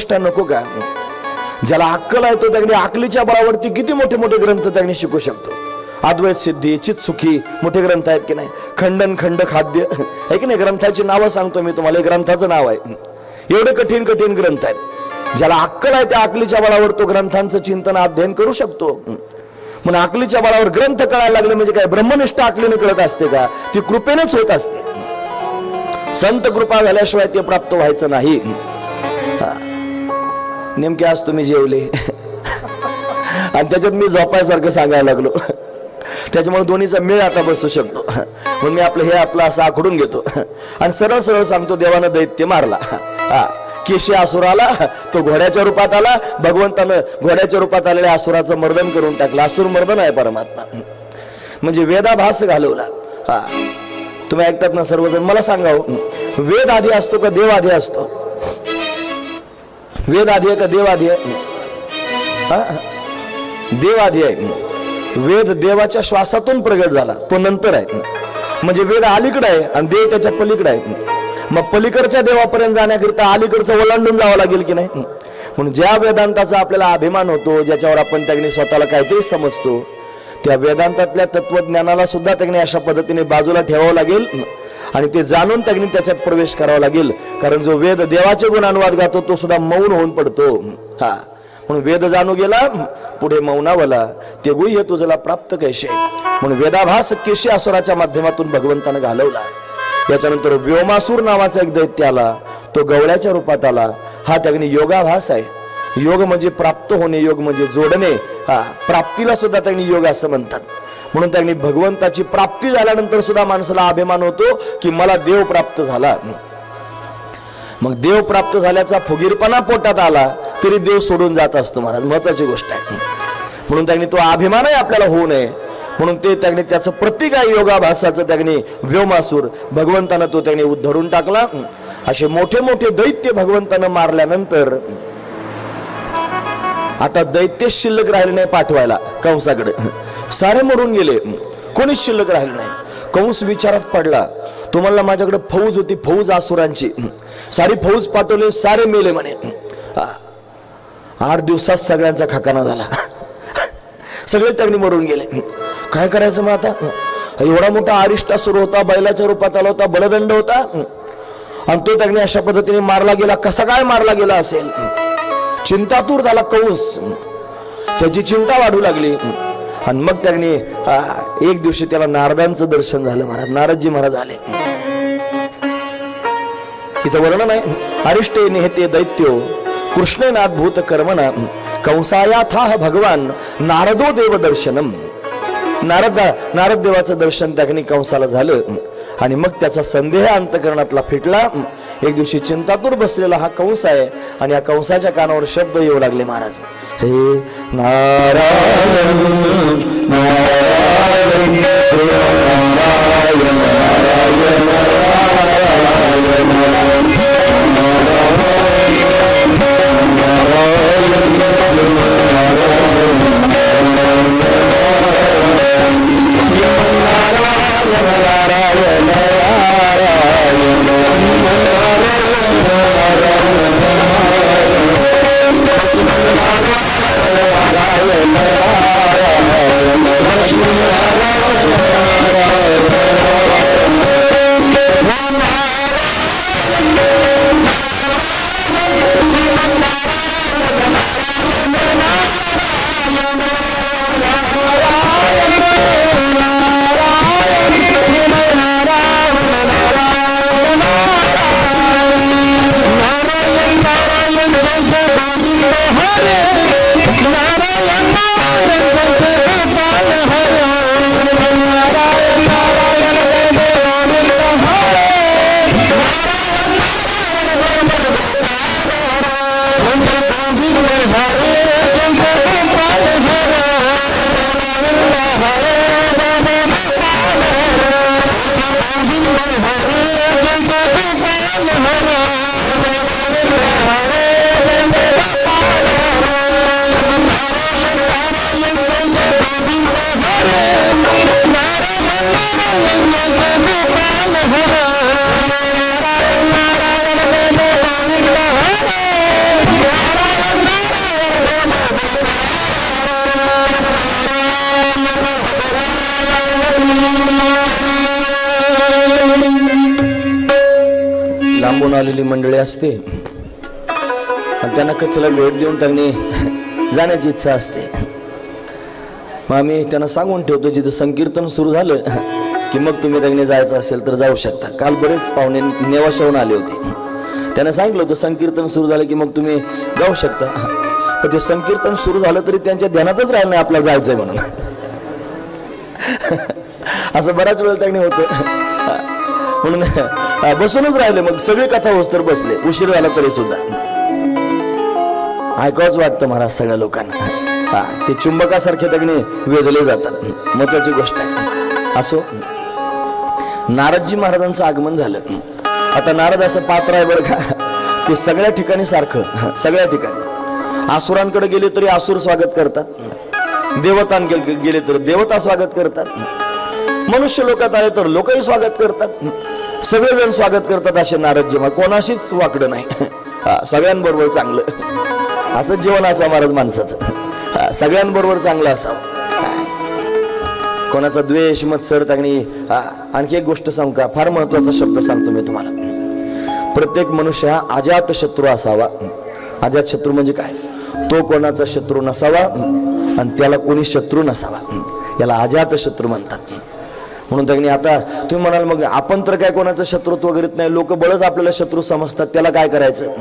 निष्ठा नको का? ज्याला अक्कल आहे तो त्यांनी अकलीच्या बळावरती किती मोठे मोठे ग्रंथ त्यांनी शिकू शकतो. अद्वैत सिद्धी, चित्सुखी मोठे ग्रंथ आहेत की नाही. खंडन खंड खाद्य आहे की नाही. ग्रंथाची नावं सांगतो मी तुम्हाला. ग्रंथाचं नाव आहे. एवढे कठीण कठीण ग्रंथ आहेत. ज्याला अक्कल आहे त्या अकलीच्या बळावर तो ग्रंथांचं चिंतन अध्ययन करू शकतो. म्हणून अकलीच्या बळावर ग्रंथ कळायला लागले म्हणजे काय ब्रह्मनिष्ठा अकलीने कळत असते का? ती कृपेनेच होत असते. संत कृपा झाल्याशिवाय ते प्राप्त व्हायचं नाही. नेमके आज तुम्ही जेवले आणि त्याच्यात मी झोपायसारखं सांगायला लागलो. त्याच्यामुळे दोन्हीचा मेळ आता बसू शकतो. म्हणून मी आपलं असं आखडून घेतो आणि सरळ सरळ सांगतो. देवानं दैत्य मारला. केशी असुराला, तो घोड्याच्या रूपात आला. भगवंतानं घोड्याच्या रूपात आलेल्या असुराचं मर्दन करून टाकलं. असुर मर्दन आहे परमात्मा. म्हणजे वेदाभास घालवला. तुम्ही ऐकतात ना सर्वजण. मला सांगावं, वेद आधी असतो का देव आधी असतो? वेद आधी आहे का देव आधी आहे? देव आधी आहे. वेद देवाच्या श्वासातून प्रगट झाला, तो नंतर आहे. म्हणजे वेद अलीकडे आहे आणि देव त्याच्या पलीकडे आहे. मग पलीकडच्या देवापर्यंत जाण्याकरिता अलीकडचं ओलांडून जावं लागेल की नाही? म्हणून ज्या वेदांताचा आपल्याला अभिमान होतो, ज्याच्यावर आपण त्याने स्वतःला काहीतरी समजतो, त्या वेदांतातल्या तत्वज्ञानाला सुद्धा त्याने अशा पद्धतीने बाजूला ठेवावं लागेल आणि ते जाणून त्याने त्याच्यात प्रवेश करावा लागेल. कारण जो वेद देवाचे गुणानुवाद गातो तो सुद्धा मौन होऊन पडतो. म्हणून वेद जाणू गेला पुढे मौनावला, ते गुह्य तुझला प्राप्त कैसे. म्हणून वेदाभास केशी असुराच्या माध्यमातून भगवंतानं घालवला. याच्यानंतर व्योमासूर नावाचा एक दैत्य आला. तो गवळ्याच्या रूपात आला. हा त्याने योगाभास आहे. योग म्हणजे प्राप्त होणे, योग म्हणजे जोडणे. प्राप्तीला सुद्धा त्यांनी योग असं म्हणतात. म्हणून त्यांनी भगवंताची प्राप्ती झाल्यानंतर सुद्धा माणसाला अभिमान होतो की मला देव प्राप्त झाला. मग देव प्राप्त झाल्याचा फुगीरपणा पोटात आला तरी देव सोडून जात असतो महाराज. महत्वाची गोष्ट आहे. म्हणून त्यांनी तो अभिमानही आपल्याला होऊ नये म्हणून ते त्यांनी त्याचं प्रतीक आहे योगाभासाचं. त्यांनी व्योमासूर भगवंतानं तो त्यांनी उद्धरून टाकला. असे मोठे मोठे दैत्य भगवंतानं मारल्यानंतर आता दैत्य शिल्लक राहिले नाही पाठवायला कंसाकडे. सारे मरून गेले, कोणीच शिल्लक राहिले नाही. कंस विचारात पडला. तुम्हाला माझ्याकडे फौज होती, फौज असुरांची, सारी फौज पाठवली, सारे मेले म्हणे. 8 दिवसात सगळ्यांचा खाकाना झाला. सगळे त्यांनी मरून गेले. काय करायचं मग आता? एवढा मोठा अरिष्टासूर होता, बैलाच्या रूपात आला होता, बलदंड होता आणि तो त्यांनी अशा पद्धतीने मारला गेला. कसा काय मारला गेला असेल? चिंतातूर झाला कंस. त्याची चिंता वाढू लागली आणि मग त्यांनी एक दिवशी त्याला नारदांचं दर्शन झालं महाराज. नारदजी महाराज आले. इथं वर्णन आहे. अरिष्टे निहते दैत्यो कृष्णेनाथ भूत कर्मणा कंसायाथाह भगवान नारदो देव दर्शनम. नारद देवाचं दर्शन त्याने कंसाला झालं आणि मग त्याचा संदेह अंतकरणातला फिटला. एक दिवशी चिंतातूर बसलेला हा कंस आहे आणि या कंसाच्या कानावर शब्द येऊ लागले महाराज. हे नारायण नारायण लांबून आलेली मंडळी असते आणि त्यांना कथेला भेट देऊन त्यांनी जाण्याची इच्छा असते. मग आम्ही त्यांना सांगून ठेवतो जिथं संकीर्तन सुरू झालं की मग तुम्ही त्यांनी जायचं असेल तर जाऊ शकता. काल बरेच पाहुणे नेवाशाहून आले होते. त्यांना सांगितलं होतं संकीर्तन सुरू झालं की मग तुम्ही जाऊ शकता. पण ते संकीर्तन सुरू झालं तरी त्यांच्या ध्यानातच राहिलं नाही आपल्याला जायचंय म्हणून. असं बऱ्याच वेळेला त्यांनी होतं म्हणून बसूनच राहिले. मग सगळी कथा होस्तर बसले, उशीर झाला तरी सुद्धा. ऐकावंच वाटतं महाराज सगळ्या लोकांना. ते चुंबकासारखे त्यांनी वेधले जातात. महत्वाची गोष्ट आहे. असो, नारदजी महाराजांचं आगमन झालं. आता नारद असं पात्र आहे बरं का, ते सगळ्या ठिकाणी सारखं, सगळ्या ठिकाणी आसुरांकडे गेले तरी आसुर स्वागत करतात, देवतांकडे गेले तर देवता स्वागत करतात, मनुष्य लोकात आले तर लोकही स्वागत करतात, सगळेजण स्वागत करतात. असे नारदजी महाराज कोणाशीच वाकडं नाही, सगळ्यांबरोबर चांगलं. असं जीवन असावं महाराज माणसाचं, सगळ्यांबरोबर चांगलं असावं. कोणाचा द्वेष मत्सर त्यांनी. आणखी एक गोष्ट सांगू का, फार महत्वाचा शब्द सांगतो मी तुम्हाला. प्रत्येक मनुष्य हा अजात शत्रू असावा. अजात शत्रू म्हणजे काय? तो कोणाचा शत्रू नसावा आणि त्याला कोणी शत्रू नसावा, याला अजात शत्रू म्हणतात. म्हणून त्यांनी, आता तुम्ही म्हणाल मग आपण तर काय कोणाचं शत्रुत्व करीत नाही, लोक बळच आपल्याला शत्रू समजतात, त्याला काय करायचं?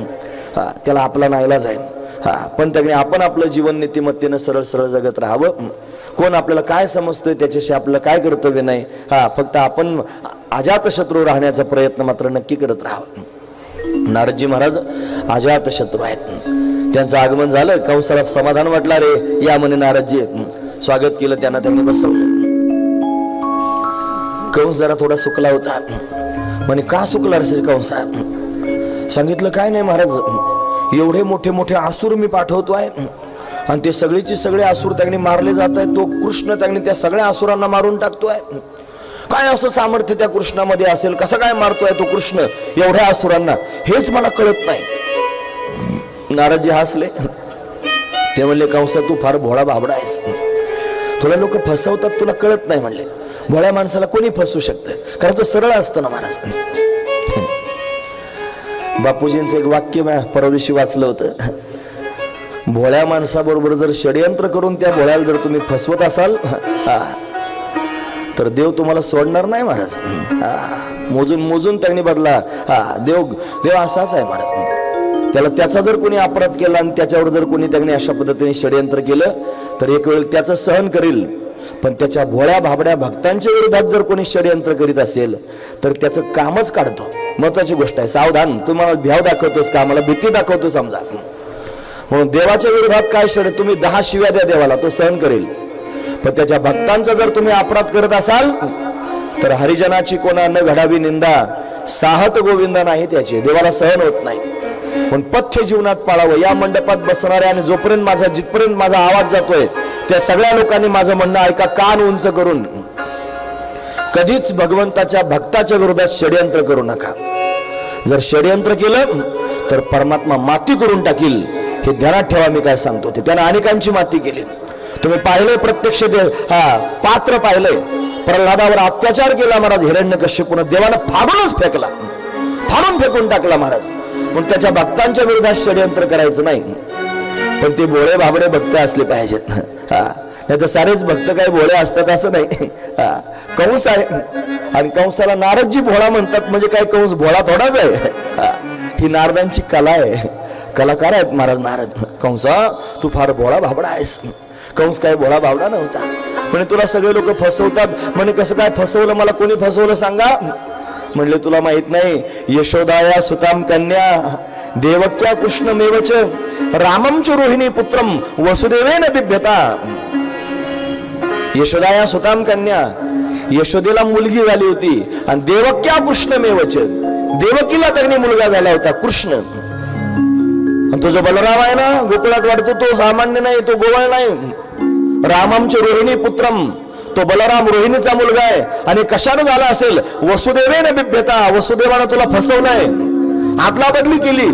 त्याला आपला नाईलाज आहे. पण त्यांनी आपण आपलं जीवन नीतिमत्तेनं सरळ सरळ जगत राहावं. कोण आपल्याला काय समजतोय त्याच्याशी आपलं काय कर्तव्य नाही. फक्त आपण अजात शत्रू राहण्याचा प्रयत्न मात्र नक्की करत राहावं. नारदजी महाराज अजात शत्रू आहेत. त्यांचं आगमन झालं, कंसाला समाधान वाटलं. रे या म्हणे नारदजी. स्वागत केलं त्यांना, त्यांनी बसवलं. कंस जरा थोडा सुकला होता. म्हणे का सुकला रे कंसा? सांगितलं काय नाही महाराज, एवढे मोठे मोठे आसूर मी पाठवतोय आणि ते सगळेचे सगळे आसूर त्यांनी मारले जात आहेत. तो कृष्ण त्यांनी त्या सगळ्या आसुरांना मारून टाकतोय. काय असं सामर्थ्य त्या कृष्णामध्ये असेल? कसं काय मारतोय तो कृष्ण एवढ्या आसुरांना? हेच मला कळत नाही. नारदजी हसले. ते म्हणले, कंसा तू फार भोळा बाबडा आहेस, तुला लोक फसवतात, तुला कळत नाही म्हणले. भोळ्या माणसाला कोणी फसवू शकतं, कारण तो सरळ असतो ना महाराज. बापूजींचं एक वाक्य मी परवा दिवशी वाचलं होतं. भोळ्या माणसाबरोबर जर षडयंत्र करून त्या भोळ्याला जर तुम्ही फसवत असाल तर देव तुम्हाला सोडणार नाही महाराज. मोजून मोजून त्यांनी बदला. देव असाच आहे महाराज. त्याला त्याचा जर कोणी अपराध केला आणि त्याच्यावर जर कोणी त्यांनी अशा पद्धतीने षडयंत्र केलं तर एक वेळ त्याचं सहन करील. पण त्याच्या भोळ्या भाबड्या भक्तांच्या विरोधात जर कोणी षडयंत्र करीत असेल तर त्याचं कामच काढतो. महत्वाची गोष्ट आहे. सावधान, तुम्हाला भ्याव दाखवतोस का, मला भीती दाखवतो समजा. म्हणून देवाच्या विरोधात काय षडयंत्र, तुम्ही 10 शिव्या द्या देवाला, तो सहन करेल. पण त्याच्या भक्तांचा जर तुम्ही अपराध करत असाल तर हरिजनाची कोणा न घडावी निंदा, साहत गोविंदा नाही त्याची, देवाला सहन होत नाही. पण पथ्य जीवनात पाळावं. या मंडपात बसणाऱ्या आणि जिथपर्यंत माझा आवाज जातोय त्या सगळ्या लोकांनी माझं म्हणणं ऐका, कान उंच करून. कधीच भगवंताच्या भक्ताच्या विरोधात षडयंत्र करू नका. जर षडयंत्र केलं तर परमात्मा माती करून टाकील, हे ध्यानात ठेवा. मी काय सांगतो ते, त्यानं अनेकांची माती केली. तुम्ही पाहिलंय, प्रत्यक्ष पात्र पाहिलंय. प्रल्हादावर अत्याचार केला महाराज हिरण्यकश्यपूने, देवानं फाडूनच फेकला, फाडून फेकून टाकला महाराज. म्हणून त्याच्या भक्तांच्या विरोधात षडयंत्र करायचं नाही. पण ते भोळे भाबडे भक्त असले पाहिजेत. नाही तर सारेच भक्त काही भोळे असतात असं नाही. कंस आहे आणि कंसाला नारदजी भोळा म्हणतात म्हणजे काय, कंस भोळा थोडाच आहे. ही नारदांची कला आहे, कलाकार आहेत महाराज नारद. कंसा तू फार भोळा भाबडा आहेस. कंस काय भोळा भाबडा नव्हता. म्हणे तुला सगळे लोक फसवतात. म्हणे कसं काय फसवलं, मला कोणी फसवलं सांगा. म्हणले तुला माहित नाही, यशोदाया सुताम कन्या देवक्या कृष्णमेवच रामम च रोहिणी पुत्रम वसुदेवेन बिभ्यता. यशोदाया सुताम कन्या, यशोदेला मुलगी झाली होती आणि देवक्या कृष्णमेवच, देवकीला त्यांनी मुलगा झाला होता कृष्ण. आणि तो जो बलराम आहे ना गोकुळात वाटतो तो सामान्य नाही, तो गोवळ नाही. रामम च रोहिणी पुत्रम, तो बलराम रोहिणीचा मुलगा आहे. आणि कशाने झाला असेल, वसुदेवेन बिभ्यता, वसुदेवानं तुला फसवलंय, आदला बदली केली.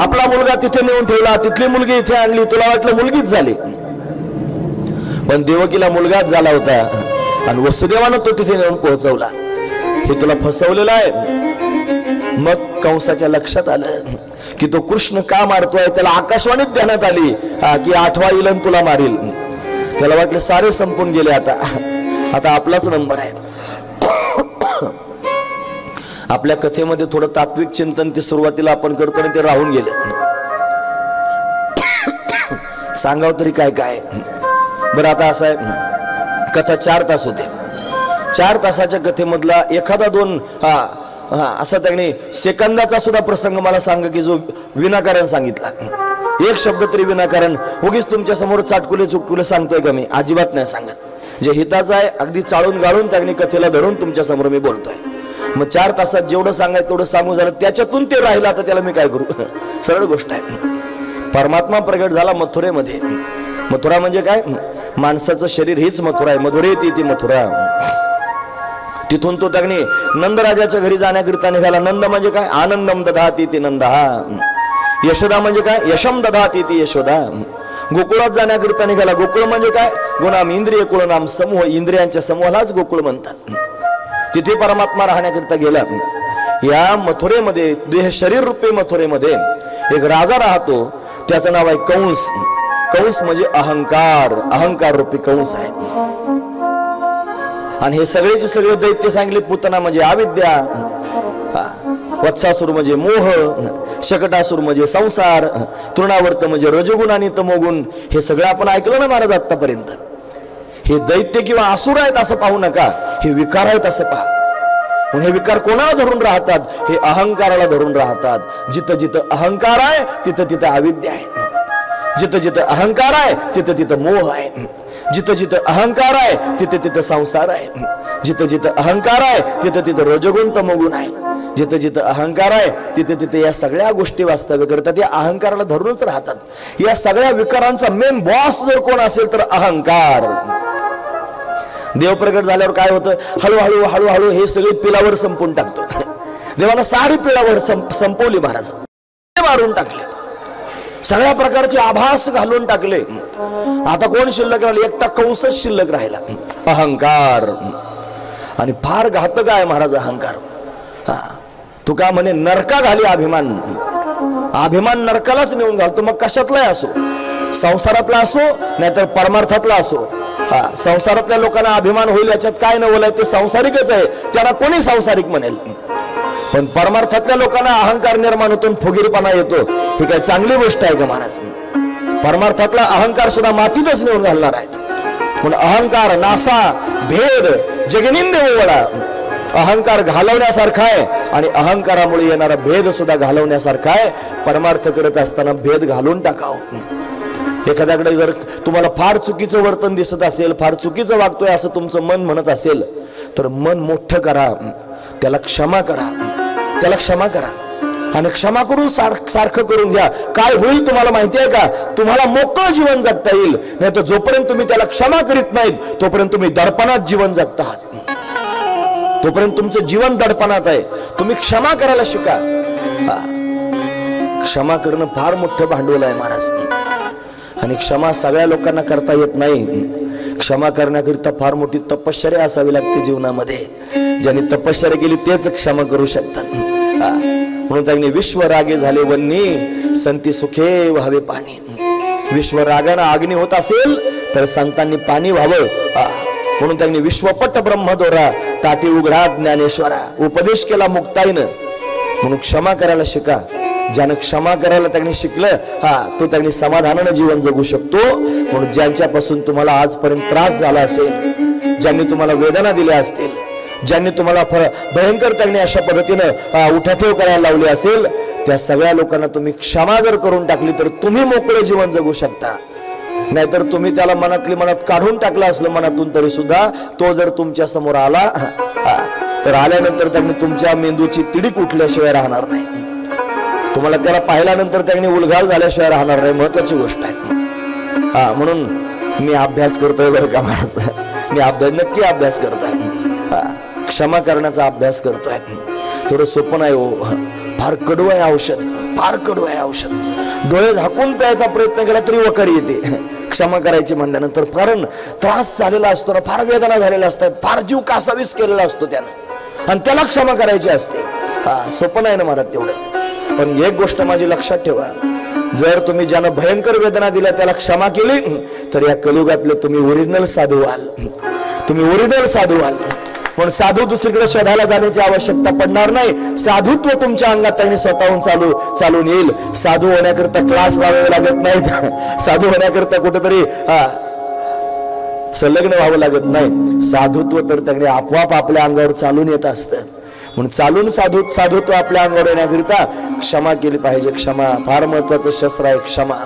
आपला मुलगा तिथे नेऊन ठेवला, तिथली मुलगी इथे आणली, तुला वाटलं मुलगीच झाली, पण देवकीला मुलगाच झाला होता आणि वसुदेवानं तो तिथे नेऊन पोहोचवला. हे तुला फसवलेलं आहे. मग कंसाच्या लक्षात आलं की तो कृष्ण का मारतोय. त्याला आकाशवाणीत ध्यानात आली की 8वा इलन तुला मारील. त्याला वाटलं सारे संपून गेले, आता आपलाच नंबर आहे. आपल्या कथेमध्ये थोडं तात्विक चिंतन ते सुरुवातीला आपण करतो आणि ते राहून गेले. सांगाव तरी काय काय. बरं आता असं आहे, कथा 4 तास होते. 4 तासाच्या कथेमधला एखादा 2 असा त्याने सेकंदाचा सुद्धा प्रसंग मला सांग की जो विनाकारण सांगितला. एक शब्द तरी विनाकारण. उगीच तुमच्या समोर चाटकुले चुटकुले सांगतोय का मी? अजिबात नाही सांगत. जे हिताचं आहे अगदी चाळून गाळून त्याने कथेला धरून तुमच्या समोर मी बोलतोय. मग 4 तासात जेवढं सांगायचं तेवढं सांगू झालं, त्याच्यातून ते राहिलं, आता त्याला मी काय करू? सरळ गोष्ट आहे. परमात्मा प्रगट झाला मथुरेमध्ये. मथुरा म्हणजे काय? माणसाचं शरीर हीच मथुरा आहे. मधुरे ती मथुरा. तिथून तो त्याने नंदराजाच्या घरी जाण्याकरिता निघाला. नंद म्हणजे काय? आनंदम दधाती ती नंदहा. यशोदा म्हणजे काय? यशम दधाती ती यशोदा. गोकुळात जाण्याकरिता निघाला. गोकुळ म्हणजे काय? गुणाम इंद्रिय कुळ नाम समूह. इंद्रियांच्या समूहालाच गोकुळ म्हणतात. तिथे परमात्मा राहण्याकरिता गेला. या मथुरेमध्ये, देह शरीर रूपी मथुरेमध्ये एक राजा राहतो. त्याचं नाव आहे कंस. कंस म्हणजे अहंकार. अहंकार रूपी कंस आहे. आणि हे सगळेचे सगळे दैत्य सांगितले. पुतना म्हणजे अविद्या, वत्सासूर म्हणजे मोह, शकटासूर म्हणजे संसार, तृणावर्त म्हणजे रजोगुण आणि तमोगुण. हे सगळं आपण ऐकलं ना महाराज आतापर्यंत. हे दैत्य किंवा असुर आहेत असं पाहू नका, हे विकार आहेत असं पहा. म्हणून हे विकार कोणाला धरून राहतात? हे अहंकाराला धरून राहतात. जिथं जिथं अहंकार आहे तिथं तिथं अविद्या आहे. जिथं जिथं अहंकार आहे तिथं तिथं मोह आहे. जिथं जिथं अहंकार आहे तिथं तिथं संसार आहे. जिथं जिथं अहंकार आहे तिथं तिथं रजोगुण तमोगुण आहे. जिथं जिथं अहंकार आहे तिथं तिथं या सगळ्या गोष्टी वास्तव्य करतात. या अहंकाराला धरूनच राहतात. या सगळ्या विकारांचा मेन बॉस जर कोण असेल तर अहंकार. देव प्रगट झाल्यावर काय होतं? हळूहळू हळूहळू हे सगळे पिलावर संपून टाकतो. देवाला सारी पिलावर संपवली महाराज. मारून टाकले. सगळ्या प्रकारचे आभास घालून टाकले. आता कोण शिल्लक राहिले? एकटा कंसच शिल्लक राहिला. अहंकार. आणि फार घातक आहे महाराज अहंकार. तू का म्हणे नरका घाली अभिमान. अभिमान नरकालाच नेऊन घालतो. मग कशातलाही असो, संसारातला असो नाहीतर परमार्थातला असो. संसारातल्या लोकांना अभिमान होईल याच्यात काय न बोलाय, ते सांसारिकच आहे. त्याला कोणी सांसारिक म्हणेल. पण परमार्थातल्या लोकांना अहंकार निर्माण होतो, फुगीरपणा येतो. ही काय चांगली गोष्ट आहे का महाराज? परमार्थातला अहंकार सुद्धा मातीतच नेऊन घालणार आहे. म्हणून अहंकार नासा भेद जगनिंद वडा. अहंकार घालवण्यासारखा आहे आणि अहंकारामुळे येणारा भेद सुद्धा घालवण्यासारखा आहे. परमार्थ करत असताना भेद घालून टाकावं. एखाद्याकडे जर तुम्हाला फार चुकीचं वर्तन दिसत असेल, फार चुकीचं वागतोय असं तुमचं मन म्हणत असेल, तर मन मोठं करा, त्याला क्षमा करा, त्याला क्षमा करा. आणि क्षमा करून सारखं करून घ्या. काय होईल तुम्हाला माहिती आहे का? तुम्हाला मोकळं जीवन जगता येईल. नाही तर जोपर्यंत तुम्ही त्याला क्षमा करीत नाहीत तोपर्यंत तुम्ही दडपणात जीवन जगता आहात. तोपर्यंत तुमचं जीवन दडपणात आहे. तुम्ही क्षमा करायला शिका. क्षमा करणं फार मोठं भांडवल आहे महाराज. आणि क्षमा सगळ्या लोकांना करता येत नाही. क्षमा करण्याकरिता फार मोठी तपश्चर्या असावी लागते जीवनामध्ये. ज्यांनी तपश्चर्या केली तेच क्षमा करू शकतात. म्हणून त्यांनी विश्व रागे झाले वन्नी संती सुखे व्हावे पाणी. विश्व रागानं अग्नी होत असेल तर संतांनी पाणी व्हावं. म्हणून त्यांनी विश्वपट ब्रह्मदोरा ताती उघडा ज्ञानेश्वरा. उपदेश केला मुक्ताईनं. म्हणून क्षमा करायला शिका. ज्यानं क्षमा करायला त्यांनी शिकलं तो त्यांनी समाधानानं जीवन जगू शकतो. म्हणून ज्यांच्यापासून तुम्हाला आजपर्यंत त्रास झाला असेल, ज्यांनी तुम्हाला वेदना दिल्या असतील, ज्यांनी तुम्हाला भयंकर त्यांनी अशा पद्धतीनं उठाठेव करायला लावली असेल, त्या सगळ्या लोकांना तुम्ही क्षमा जर करून टाकली तर तुम्ही मोकळे जीवन जगू शकता. नाहीतर तुम्ही त्याला मनातली मनात काढून टाकलं असलं मनातून तरी सुद्धा तो जर तुमच्या समोर आला तर आल्यानंतर त्यांनी तुमच्या मेंदूची तिडीक उठल्याशिवाय राहणार नाही. तुम्हाला त्याला पाहिल्यानंतर त्यांनी उलघाल झाल्याशिवाय राहणार नाही. महत्वाची गोष्ट आहे. म्हणून मी अभ्यास करतोय बरं का महाराज. मी नक्की अभ्यास करतोय. क्षमा करण्याचा अभ्यास करतोय. थोडं सोपं नाही हो. फार कडू आहे औषध. फार कडू आहे औषध. डोळे झाकून प्यायचा प्रयत्न केला तरी वकारी येते क्षमा करायची म्हणल्यानंतर. कारण त्रास झालेला असतो ना, फार वेदना झालेल्या असतात, फार जीव कासावीस केलेला असतो त्यानं, आणि त्याला क्षमा करायची असते. सोपं नाही ना महाराज तेवढं. पण एक गोष्ट माझी लक्षात ठेवा, जर तुम्ही ज्यानं भयंकर वेदना दिल्या त्याला क्षमा केली तर या कलियुगातले तुम्ही ओरिजिनल साधू व्हाल, तुम्ही ओरिजिनल साधू व्हाल. पण साधू दुसरीकडे शोधायला जाण्याची आवश्यकता पडणार नाही. साधुत्व तुमच्या अंगात त्यांनी स्वतःहून चालून येईल. साधू होण्याकरता क्लास लावावे लागत नाहीत, साधू होण्याकरता कुठेतरी संलग्न व्हावं लागत नाही. साधुत्व तर त्यांनी आपोआप आपल्या अंगावर चालून येत असतं. म्हणून चालून साधुत्व आपल्या अंगावर येण्याकरिता क्षमा केली पाहिजे. क्षमा फार महत्वाचं शस्त्र आहे. क्षमा,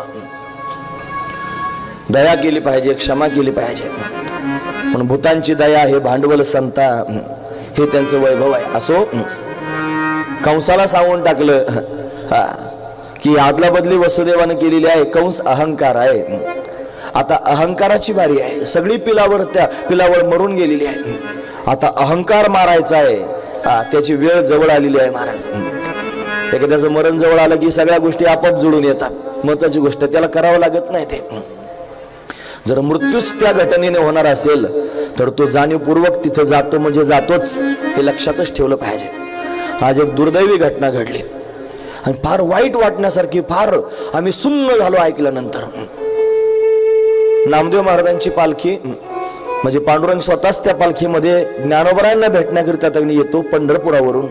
दया केली पाहिजे, क्षमा केली पाहिजे. म्हणून भूतांची दया हे भांडवल संता, हे त्यांचं वैभव आहे. असो, कंसाला सांगून टाकलं की आदला बदली वसुदेवानं केलेली आहे. कंस अहंकार आहे. आता अहंकाराची बारी आहे. सगळी पिलावर मरून गेलेली आहे. आता अहंकार मारायचा आहे. त्याची वेळ जवळ आलेली आहे महाराज. एखाद्याचं मरण जवळ आलं की सगळ्या गोष्टी आपोआप जुळून येतात. महत्वाची गोष्ट त्याला करावं लागत नाही. ते जर मृत्यूच त्या घटनेने होणार असेल तर तो जाणीवपूर्वक तिथं जातो म्हणजे जातोच, हे लक्षातच ठेवलं पाहिजे. आज एक दुर्दैवी घटना घडली आणि फार वाईट वाटण्यासारखी, फार आम्ही सुन्न झालो ऐकल्यानंतर. नामदेव महाराजांची पालखी म्हणजे पांडुरंग स्वतःच त्या पालखीमध्ये ज्ञानोबरायांना भेटण्याकरिता त्यांनी येतो पंढरपुरावरून.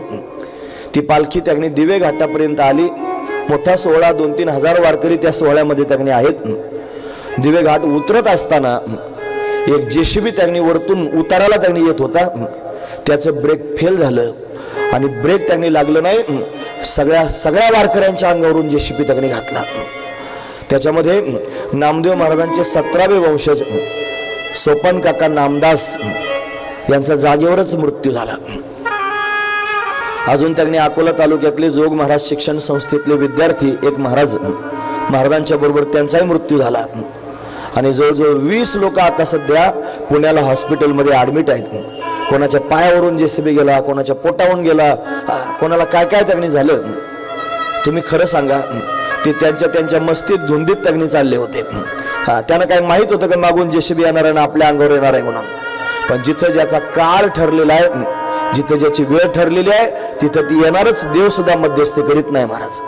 ती पालखी त्यांनी दिवे घाटापर्यंत आली. मोठा सोहळा, 2-3 हजार वारकरी त्या सोहळ्यामध्ये त्यांनी आहेत. दिवे घाट उतरत असताना एक जेसीबी त्यांनी वरतून उताराला त्यांनी येत होता. त्याचं ब्रेक फेल झालं आणि ब्रेक त्यांनी लागलं नाही. सगळ्या वारकऱ्यांच्या अंगावरून जेसीबी त्यांनी घातला. त्याच्यामध्ये नामदेव महाराजांचे 17वे वंशज सोपन काका नामदास यांचा जागेवरच मृत्यू झाला. अजून त्यांनी अकोला तालुक्यातले जोग महाराज शिक्षण संस्थेतले विद्यार्थी एक महाराजांच्या बरोबर त्यांचाही मृत्यू झाला. आणि जवळजवळ 20 लोक आता सध्या पुण्याला हॉस्पिटलमध्ये ऍडमिट आहेत. कोणाच्या पायावरून जेसीबी गेला, कोणाच्या पोटावरून गेला, कोणाला काय काय त्यांनी झालं. तुम्ही खरं सांगा, ते त्यांच्या मस्तीत धुंदीत त्यांनी चालले होते. त्यांना काय माहित होतं का मागून जेसीबी येणार आहे ना आपल्या अंगावर येणार आहे म्हणून. पण जिथं ज्याचा काळ ठरलेला आहे, जिथं ज्याची वेळ ठरलेली आहे, तिथं ती येणारच. देव सुद्धा मध्यस्थी करीत नाही महाराज.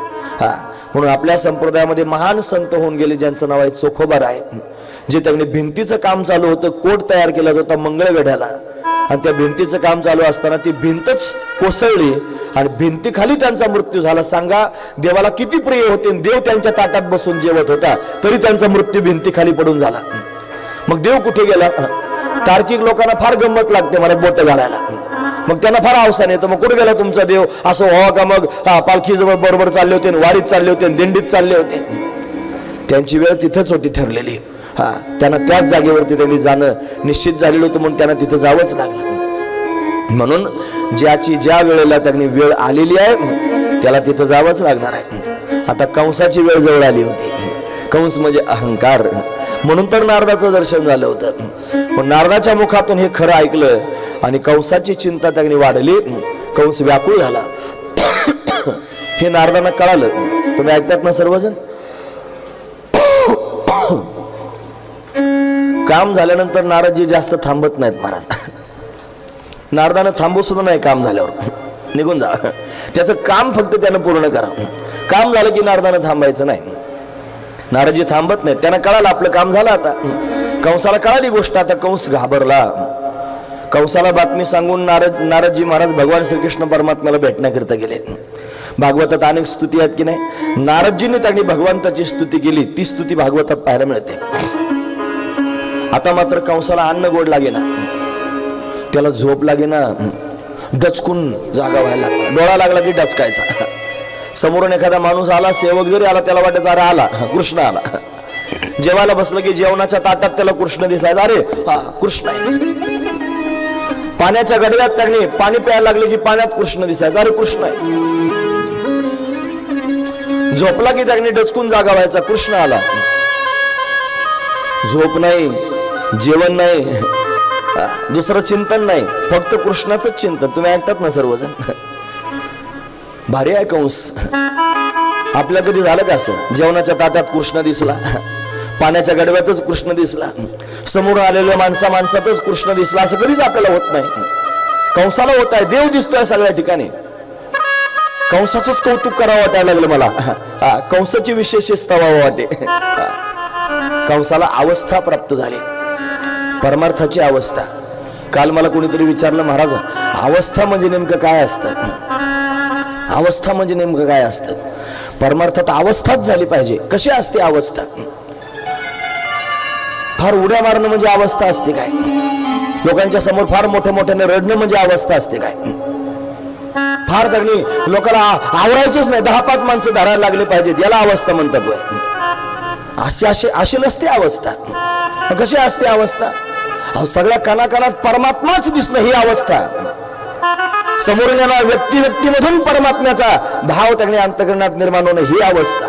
म्हणून आपल्या संप्रदायामध्ये महान संत होऊन गेले ज्यांचं नाव आहे चोखोबाराय. जे त्यांनी भिंतीचं काम चालू होतं, कोट तयार केला होता मंगळवेढ्याला, आणि त्या भिंतीचं काम चालू असताना ती भिंतच कोसळली आणि भिंतीखाली त्यांचा मृत्यू झाला. सांगा देवाला किती प्रिय होते. देव त्यांच्या ताटात बसून जेवत होता तरी त्यांचा मृत्यू भिंतीखाली पडून झाला. मग देव कुठे गेला? तार्किक लोकांना फार गंमत लागते मला बोट घालायला. मग त्यांना फार अवसान येतं, मग कुठे गेला तुमचा देव? असं व्हावं का? मग पालखी जवळ बरोबर चालले होते, वारीत चालले होते, दिंडीत चालले होते. त्यांची वेळ तिथंच होती ठरलेली. त्यांना त्याच जागेवरती त्यांनी जाणं निश्चित झालेलं होतं, म्हणून त्यांना तिथं जावंच लागलं. म्हणून ज्या वेळेला त्यांनी वेळ आलेली आहे त्याला तिथं जावंच लागणार आहे. आता कंसाची वेळ जवळ आली होती. कंस म्हणजे अहंकार, म्हणून तर नारदाचं दर्शन झालं होतं. पण नारदाच्या मुखातून हे खरं ऐकलं आणि कंसाची चिंता त्यांनी वाढली. कंस व्याकुळ झाला. हे नारदांना कळालं. तुम्ही ऐकतात ना सर्वजण? काम झाल्यानंतर नारदजी जास्त थांबत नाहीत महाराज. नारदानं थांबू सुद्धा नाही. काम झाल्यावर निघून जा. त्याचं काम फक्त त्यानं पूर्ण करा. काम झालं की नारदानं थांबायचं नाही. नारदजी थांबत नाहीत. त्यांना कळालं आपलं काम झालं. आता कंसाला कळाली गोष्ट. आता कंस घाबरला. कंसाला बातमी सांगून नारदजी महाराज भगवान श्रीकृष्ण परमात्म्याला भेटण्याकरिता गेले. भागवतात अनेक स्तुती आहेत की नाही. नारदजींनी त्यांनी भगवंताची स्तुती केली. ती स्तुती भागवतात पाहायला मिळते. आता मात्र कंसाला अन्न गोड लागेना, त्याला झोप लागेना, डचकून जागा व्हायला लागला. डोळा लागला की डचकायचा. समोरून एखादा माणूस आला, सेवक जरी आला, त्याला वाटायचं अरे आला कृष्ण आला. जेवायला बसलं की जेवणाच्या ताटात त्याला कृष्ण दिसायचा. अरे हा कृष्ण आहे. पाण्याच्या गडव्यात त्यांनी पाणी प्यायला लागले की पाण्यात कृष्ण दिसायचा. अरे कृष्ण आहे. झोपला की त्यांनी डचकून जागा व्हायचा. कृष्ण आला. झोप नाही, जेवण नाही, दुसरं चिंतन नाही, फक्त कृष्णाचं चिंतन. तुम्ही ऐकतात ना सर्वजण? भारी आहे कंस. आपल्या कधी झालं का असं? जेवणाच्या ताटात कृष्ण दिसला, पाण्याच्या गडव्यातच कृष्ण दिसला, समोर आलेल्या माणसातच कृष्ण दिसला, असं कधीच आपल्याला होत नाही. कंसाला होत आहे. देव दिसतोय सगळ्या ठिकाणी. कंसाचंच कौतुक करावं वाटायला लागलं मला. कंसाची विशेष स्तवावं वाटे. कंसाला अवस्था प्राप्त झाली, परमार्थाची अवस्था. काल मला कोणीतरी विचारलं, महाराज अवस्था म्हणजे नेमकं काय असतं? अवस्था म्हणजे नेमकं काय असतं? परमार्थात अवस्थाच झाली पाहिजे. कशी असते अवस्था? फार उड्या मारणं म्हणजे अवस्था असते काय? लोकांच्या समोर फार मोठ्या मोठ्याने रडणं म्हणजे अवस्था असते काय? फार तगणी लोकांना आवरायचंच नाही, 10-5 माणसं धरायला लागले पाहिजेत, याला अवस्था म्हणतात. अशी नसते अवस्था. कशी असते अवस्था? सगळ्या कानाकानात परमात्माच दिसणं ही अवस्था. समोरून येणारा व्यक्तीमधून परमात्म्याचा भाव त्याने अंतःकरणात निर्माण होणं ही अवस्था.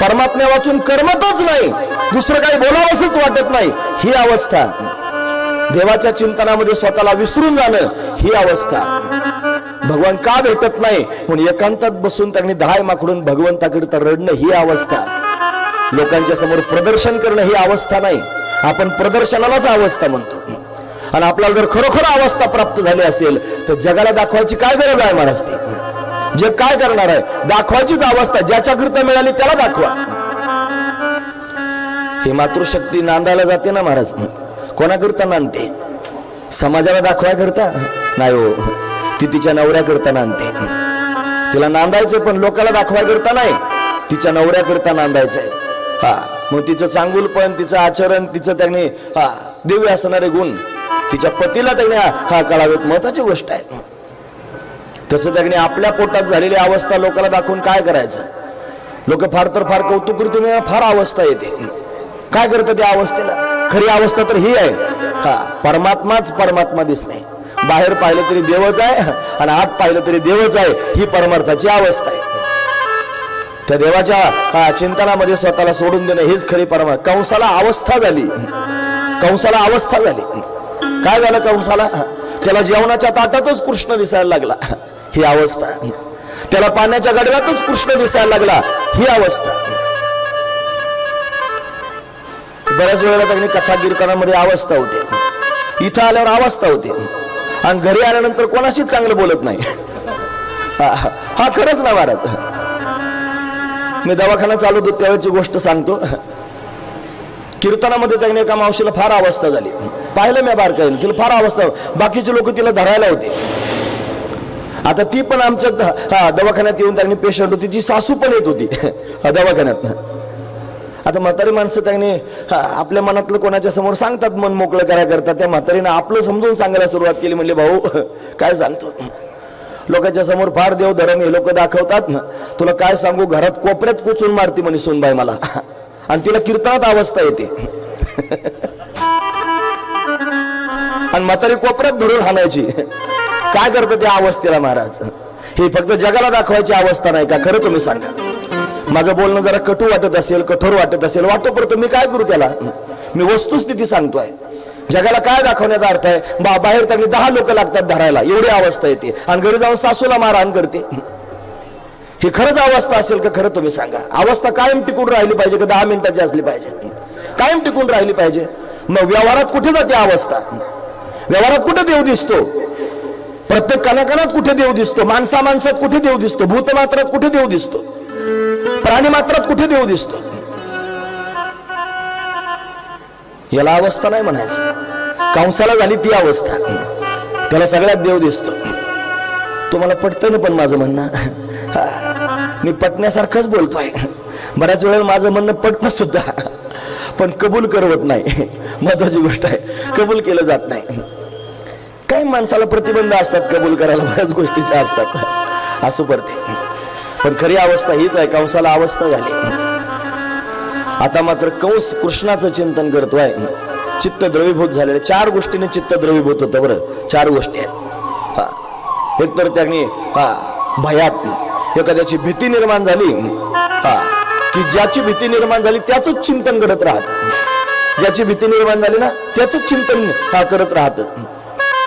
परमात्म्या वाचून करमतच नाही, दुसरं काही बोलावंसच वाटत नाही ही अवस्था. देवाच्या चिंतनामध्ये स्वतःला विसरून जाणं ही अवस्था. भगवान का भेटत नाही म्हणून एकांतात बसून त्यांनी 10 माकडून भगवंताकरिता रडणं ही अवस्था. लोकांच्या समोर प्रदर्शन करणं ही अवस्था नाही, आपण प्रदर्शनालाच अवस्था म्हणतो. आणि आपल्याला जर खरोखर अवस्था प्राप्त झाली असेल तर जगाला दाखवायची काय गरज आहे महाराज? ते जग काय करणार आहे? दाखवायचीच अवस्था. ज्याच्याकरिता मिळाली त्याला दाखवा. ही मातृशक्ती नांदायला जाते ना महाराज, कोणाकरिता नांदते? समाजाला दाखवाय करता नाही हो, ती तिच्या नवऱ्याकरिता नांदते. तिला नांदायचं पण लोकांना दाखवाय करता नाही, तिच्या नवऱ्याकरिता नांदायचंय. मग तिचं चांगुलपण, तिचं आचरण, तिचं त्याने दिव्य असणारे गुण तिच्या पतीला त्याने कळावेत, महत्वाची गोष्ट आहे. तसं त्याने आपल्या पोटात झालेली अवस्था लोकांना दाखवून काय करायचं? लोक फार तर फार कौतुक करतो, फार अवस्था येते. काय करतं त्या अवस्थेला? खरी अवस्था तर ही आहे, परमात्माच परमात्मा दिसणे. बाहेर पाहिलं तरी देवच आहे आणि आत पाहिलं तरी देवच आहे, ही परमार्थाची अवस्था आहे. त्या देवाच्या चिंतनामध्ये स्वतःला सोडून देणं हीच खरी परमार्थ. कंसाला अवस्था झाली, कंसाला अवस्था झाली. काय झालं कंसाला? त्याला जेवणाच्या ताटातच कृष्ण दिसायला लागला, ही अवस्था. त्याला पाण्याच्या गडव्यातच कृष्ण दिसायला लागला, ही अवस्था. बऱ्याच वेळेला त्यांनी कथा कीर्तनामध्ये अवस्था होते, इथं आल्यावर अवस्था होते, आणि घरी आल्यानंतर कोणाशीच चांगलं बोलत नाही. हा खरंच ना महाराज. मी दवाखाना चालू होतो त्यावेळेची गोष्ट सांगतो. कीर्तनामध्ये त्याने एका मावशीला फार अवस्था झाली. पाहिलं मी बारकाईनं, तिला फार अवस्था. बाकीचे लोक तिला धरायला होते. आता ती पण आमच्या दवाखान्यात येऊन त्यांनी पेशंट होती, ती सासू पण येत होती दवाखान्यात. आता म्हातारी माणसं त्यांनी आपल्या मनातलं कोणाच्या समोर सांगतात, मन मोकळं करायला करतात. त्या म्हातारीनं आपलं समजून सांगायला सुरुवात केली. म्हणले भाऊ काय सांगतो, लोकांच्या समोर फार देव धर्म हे लोक दाखवतात ना, तुला काय सांगू, घरात कोपऱ्यात कुचून मारती म्हणे सुनबाई मला, आणि तिला कीर्तनात अवस्था येते. आणि म्हातारी कोपऱ्यात धरून हाणायची. काय करतं त्या अवस्थेला महाराज? हे फक्त जगाला दाखवायची अवस्था नाही का? खरं तुम्ही सांगा. माझं बोलणं जरा कटू वाटत असेल, कठोर वाटत असेल, वाटो पडतो, मी काय करू त्याला? मी वस्तुस्थिती सांगतोय. जगाला काय दाखवण्याचा अर्थ आहे? बाहेर त्यांनी 10 लोक लागतात धरायला, एवढी अवस्था येते, आणि घरी जाऊन सासूला मारहाण करते. ही खरंच अवस्था असेल का? खरं तुम्ही सांगा. अवस्था कायम टिकून राहिली पाहिजे का 10 मिनिटाची असली पाहिजे? कायम टिकून राहिली पाहिजे. मग व्यवहारात कुठे जाते अवस्था? व्यवहारात कुठे देव दिसतो? प्रत्येक कणाकणात कुठे देव दिसतो? माणसात कुठे देव दिसतो? भूतमात्रात कुठे देव दिसतो? प्राणी मात्रात कुठे देव दिसतो? याला अवस्था नाही म्हणायचं. कंसाला झाली ती अवस्था, त्याला सगळ्यात देव दिसतो. तुम्हाला पटतं ना पण माझं म्हणणं? मी पटण्यासारखंच बोलतोय. बऱ्याच वेळेला माझं म्हणणं पटतं सुद्धा, पण कबूल करवत नाही. महत्वाची गोष्ट आहे, कबूल केलं जात नाही. काही माणसाला प्रतिबंध असतात कबूल करायला, बऱ्याच गोष्टीच्या असतात, असं पडते. पण खरी अवस्था हीच आहे, कंसाला अवस्था झाली. आता मात्र कंस कृष्णाचं चिंतन करतोय, चित्त द्रवीभूत झालेले. 4 गोष्टीने चित्त द्रवीभूत होतं. बरं, 4 गोष्टी आहेत. एक तर त्यांनी भयात एखाद्याची भीती निर्माण झाली, की ज्याची भीती निर्माण झाली त्याच चिंतन करत राहत. ज्याची भीती निर्माण झाली ना त्याच चिंतन करत राहत.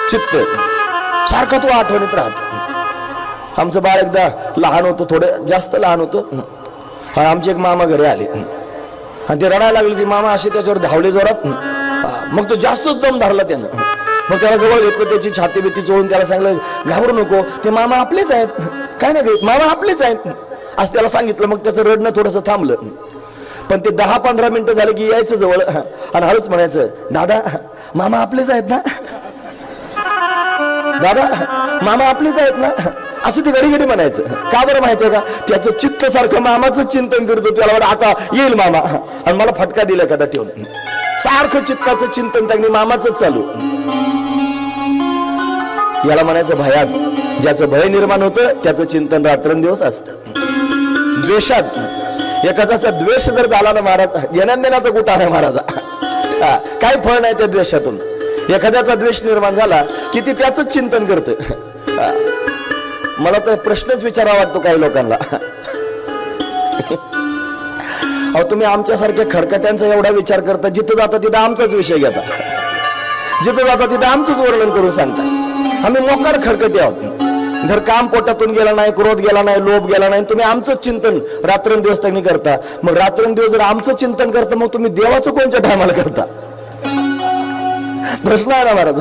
चित्त सारखं तो आठवणीत राहतो. आमचं बाळ एकदा लहान होतं, थोडं जास्त लहान होतं. आमचे एक मामा घरी आले आणि ते रडायला लागले. ती मामा असे त्याच्यावर धावले जोरात. मग तो जास्तच दम धरला त्यानं. मग त्याला जवळ घेतलं, त्याची छाती बिती चोळून त्याला सांगितलं घाबरू नको, ते मामा आपलेच आहेत, काय नाही मामा आपलेच आहेत असं त्याला सांगितलं. मग त्याचं रडणं थोडंसं थांबलं. पण ते 10-15 मिनिटं झाले की यायचं जवळ आणि हळूच म्हणायचं, दादा मामा आपलेच आहेत ना, दादा मामा आपलेच आहेत ना, असं ते घडी घडी म्हणायचं. का बरं माहितीये का, त्याचं चित्त सारखं मामाचं चिंतन करतो. त्याला वाटतं आता येईल मामा आणि मला फटका दिला कदा ठेवून. सारखं चित्ताचं चिंतन त्यांनी मामाच चालू. याला म्हणायचं भयात. ज्याचं भय निर्माण होतं त्याचं चिंतन रात्रंदिवस असतं. द्वेषात एखाद्याचा द्वेष जर झाला ना महाराज, देण्याचा कुठं आहे महाराजा, काय फळ नाही त्या द्वेषातून. एखाद्याचा द्वेष निर्माण झाला की ती त्याच चिंतन करतं. मला तर प्रश्नच विचारावा वाटतो काही लोकांना, अहो तुम्ही आमच्यासारख्या खरकट्यांचा एवढा विचार करता, जिथं जाता तिथं आमचाच विषय घेता, जिथं जाता तिथं आमचंच वर्णन करून सांगता. आम्ही मोकार खरकटे आहोत. जर काम पोटातून गेला नाही, क्रोध गेला नाही, लोभ गेला नाही, तुम्ही आमचंच चिंतन रात्रंदिवस त्यांनी करता. मग रात्रंदिवस जर आमचं चिंतन करता, मग तुम्ही देवाचं कोणत्या टायमाला करता? प्रश्न आहे ना महाराज.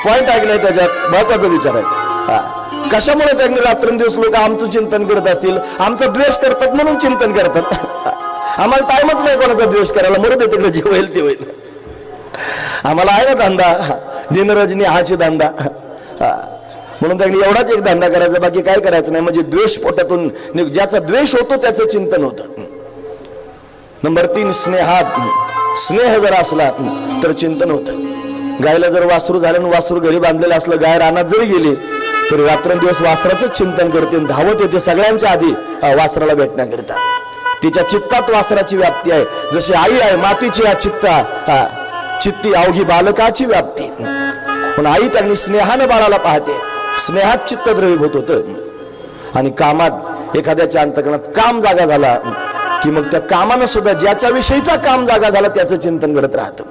पॉइंट ऐकलाय त्याच्यात, महत्वाचा विचार आहे. कशामुळे त्यांनी रात्रंदिवस लोक आमचं चिंतन करत असतील? आमचा द्वेष करतात म्हणून चिंतन करतात. आम्हाला टाइमच नाही कोणाचा द्वेष करायला. मरू दे तिकडे, जे होईल ते होईल. आम्हाला आहे ना धंदा, दिनरजनी हाची धंदा. म्हणून त्यांनी एवढाच एक धंदा करायचा, बाकी काय करायचं नाही. म्हणजे द्वेष पोटातून, ज्याचा द्वेष होतो त्याचं चिंतन होतं. नंबर 3 स्नेहात. स्नेह जर असला तर चिंतन होतं. गायला जर वासरू झालं आणि वासरू घरी बांधलेलं असलं, गाय रानात जरी गेली तरी रात्रंदिवस वासराचं चिंतन करते, धावत येते सगळ्यांच्या आधी वासराला भेटण्याकरिता. तिच्या चित्तात वासराची व्याप्ती आहे. जशी आई आहे मातीची, या चित्ती अवघी बालकाची व्याप्ती. पण आई त्यांनी स्नेहानं बाळाला पाहते. स्नेहात चित्त द्रवीभूत होतं. आणि कामात एखाद्याच्या अंतःकरणात काम जागा झाला की मग त्या कामानं सुद्धा ज्याच्या विषयीचा काम जागा झाला त्याचं चिंतन घडत राहतं.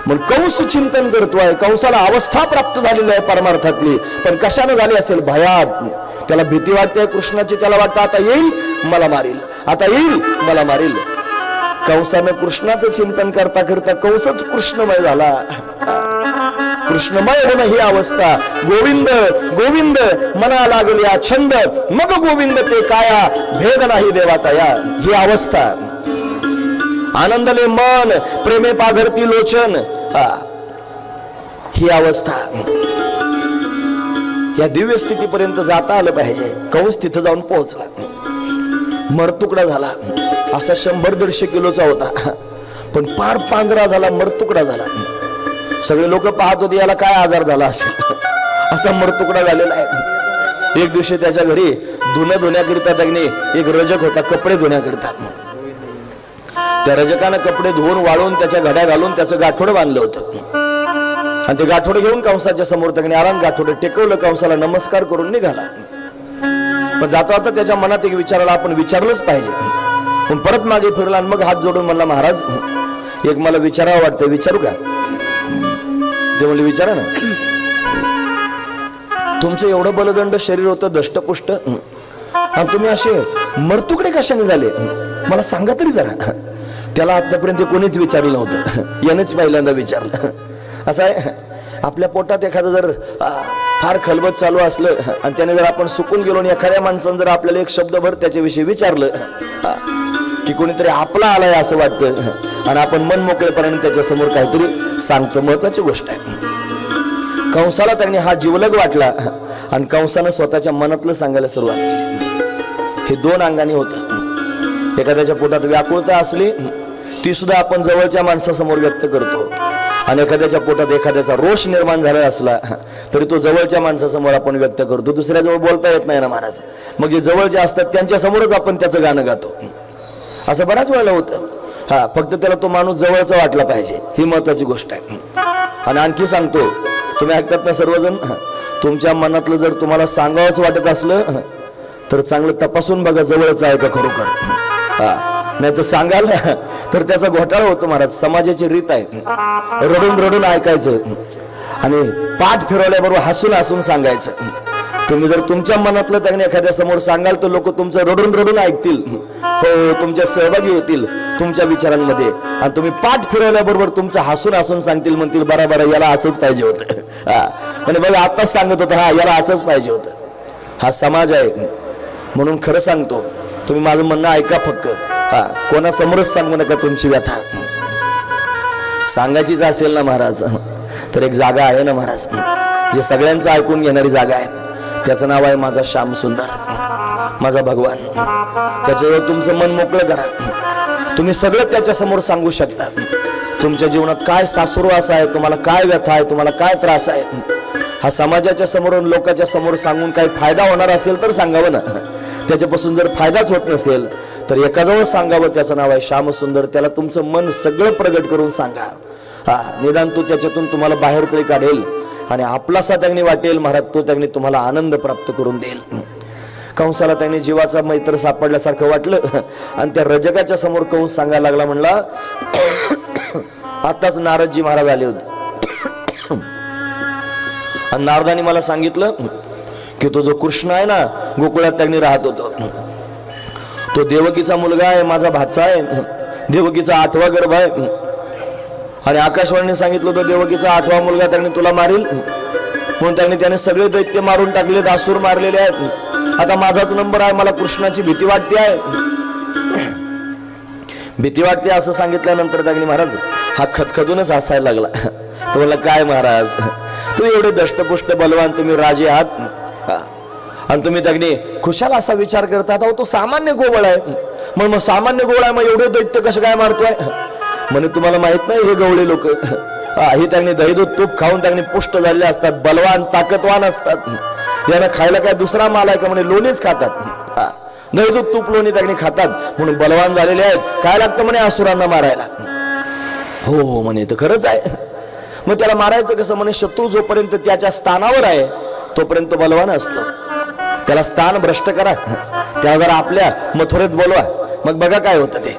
मग कंस चिंतन करतोय, कंसाला अवस्था प्राप्त झालेली आहे परमार्थातली, पण कशानं झाली असेल? भयात. त्याला भीती वाटते कृष्णाची. त्याला वाटतं आता येईल मला मारील, आता येईल मला मारील. कंसानं कृष्णाचं चिंतन करता करता कंसच कृष्णमय झाला. कृष्णमय होणं ही अवस्था. गोविंद गोविंद मना लागल्या छंद, मग गोविंद ते काया, भेद नाही देवातया, ही अवस्था. आनंदले मन, प्रेमे पाझरती लोचन, ही अवस्था. या दिव्य स्थितीपर्यंत जाता आलं पाहिजे. कंस तिथं जाऊन पोहोचला, मरतुकडा झाला. असा 100-150 किलोचा होता, पण पार पांजरा झाला, मरतुकडा झाला. सगळे लोक पाहत होते याला काय आजार झाला असेल, असा मरतुकडा झालेला आहे. एक दिवशी त्याच्या घरी धुण्याकरिता त्यांनी एक रजक होता, कपडे धुण्याकरिता. त्या रजकानं कपडे धुवून वाळून त्याच्या घड्या घालून त्याचं गाठोडं बांधलं होतं. आणि ते गाठोडं घेऊन कंसाच्या समोर त्यांनी आराम गाठोडं टेकवलं, कंसाला नमस्कार करून निघाला. पण जाता जाता त्याच्या मनात एक विचाराला आपण विचारलंच पाहिजे. पण परत मागे फिरला आणि मग हात जोडून म्हणला, महाराज एक मला विचारावं वाटतं, विचारू का? ते म्हणले विचारा ना. तुमचं एवढं बलदंड शरीर होतं, दष्टपुष्ट, आणि तुम्ही असे मरतुकडे कशाने झाले मला सांगा तरी जरा. त्याला आतापर्यंत कोणीच विचारलं नव्हतं, यानेच पहिल्यांदा विचारलं. असं आहे, आपल्या पोटात एखादं जर फार खलबत चालू असलं आणि त्याने जर आपण सुकून गेलो आणि एखाद्या माणसानं जर आपल्याला एक शब्दभर त्याच्याविषयी विचारलं की कोणीतरी आपला आलाय असं वाटतं आणि आपण मन मोकळेपणाने त्याच्या समोर काहीतरी सांगतो. महत्वाची गोष्ट आहे. कंसाला त्यांनी हा जीवलग वाटला आणि कंसानं स्वतःच्या मनातलं सांगायला सुरुवात केली. हे 2 अंगाने होतं. एखाद्याच्या पोटात व्याकुळता असली ती सुद्धा आपण जवळच्या माणसासमोर व्यक्त करतो, आणि एखाद्याच्या पोटात एखाद्याचा रोष निर्माण झाला असला तरी तो जवळच्या माणसासमोर आपण व्यक्त करतो. दुसऱ्याजवळ बोलता येत नाही ना महाराज, मग जे जवळचे असतात त्यांच्या समोरच आपण त्याचं गाणं गातो. असं बऱ्याच वेळेला होतं. फक्त त्याला तो माणूस जवळचा वाटला पाहिजे, ही महत्वाची गोष्ट आहे. आणि आणखी सांगतो, तुम्ही ऐकतात ना सर्वजण, तुमच्या मनातलं जर तुम्हाला सांगावंच वाटत असलं तर चांगलं तपासून बघा जवळचं आहे का खरोखर. नाही तर सांगाल तर त्याचा घोटाळा होतो महाराज. समाजाची रीत आहे, रडून रडून ऐकायचं आणि पाठ फिरवल्याबरोबर हसून हसून सांगायचं. तुम्ही जर तुमच्या मनातलं त्यांनी एखाद्या समोर सांगाल तर लोक तुमचं रडून रडून ऐकतील, हो तुमच्या सहभागी होतील तुमच्या विचारांमध्ये. आणि तुम्ही पाठ फिरवल्याबरोबर तुमचं हसून हसून सांगतील, म्हणतील बरा याला असंच पाहिजे होतं. म्हणजे बघा आताच सांगत होतं, हा याला असंच पाहिजे होतं. हा समाज आहे. म्हणून खरं सांगतो, तुम्ही माझं म्हणणं ऐका फक्त. कोणासमोरच सांगू नका तुमची व्यथा. सांगायचीच असेल ना महाराज, तर एक जागा आहे ना महाराज, जे सगळ्यांचं ऐकून घेणारी जागा आहे. त्याचं नाव आहे माझा श्याम सुंदर, माझा भगवान. त्याच्यावर तुमचं मन मोकळं करा. तुम्ही सगळं त्याच्या समोर सांगू शकता. तुमच्या जीवनात काय सासुरवास आहे, तुम्हाला काय व्यथा आहे, तुम्हाला काय त्रास आहे, हा समाजाच्या समोर लोकांच्या समोर सांगून काही फायदा होणार असेल तर सांगावं ना. त्याच्यापासून जर फायदाच होत नसेल तर एकाजवळ सांगावं. त्याचं नाव आहे श्यामसुंदर. त्याला तुमचं मन सगळं प्रगट करून सांगा. निदान तो त्याच्यातून तुम्हाला बाहेर तरी काढेल आणि आपलासा त्यांनी वाटेल महाराज, तो त्यांनी तुम्हाला आनंद प्राप्त करून देईल. कंसाला त्यांनी जीवाचा मैत्र सापडल्यासारखं वाटलं आणि त्या रजकाच्या समोर कंस सांगायला लागला, म्हणला आताच नारदजी महाराज आले होते आणि नारदांनी मला सांगितलं की तो जो कृष्ण आहे ना, गोकुळात त्यांनी राहत होतो, तो देवकीचा मुलगा आहे, माझा भाचा आहे, देवकीचा 8वा गर्भ आहे. आणि आकाशवाणीने सांगितलं तो देवकीचा 8वा मुलगा त्यांनी तुला मारील, म्हणून त्याने सगळे दैत्य मारून टाकले, दासूर मारलेले आहेत. आता माझाच नंबर आहे, मला कृष्णाची भीती वाटते आहे. भीती वाटते असं सांगितल्यानंतर त्यांनी महाराज हा खदखदूनच हसायला लागला. तो म्हणला, काय महाराज, तुम्ही एवढे दष्टपुष्ट बलवान, तुम्ही राजे आहात आणि तुम्ही त्यांनी खुशाल असा विचार करतात, तो सामान्य गोवळ आहे. मग सामान्य गोवळ आहे, मग एवढे दैत्य कसं काय मारतोय. म्हणे तुम्हाला माहित नाही हे गवळे लोक, हे त्यांनी दही दूध तूप खाऊन त्यांनी पुष्ट झालेले असतात, बलवान ताकदवान असतात. यांना खायला काय दुसरा माल आहे का, म्हणे लोणीच खातात. दही दूध तूप लोणी त्यांनी खातात म्हणून बलवान झालेले आहेत. काय लागतं म्हणे असुरांना मारायला. हो म्हणे तर खरंच आहे. मग त्याला मारायचं कसं, म्हणे शत्रू जोपर्यंत त्याच्या स्थानावर आहे तोपर्यंत बलवान असतो. त्याला स्थान भ्रष्ट करा, त्याला जरा आपल्या मथुरेत बोलवा, मग बघा काय होतं ते.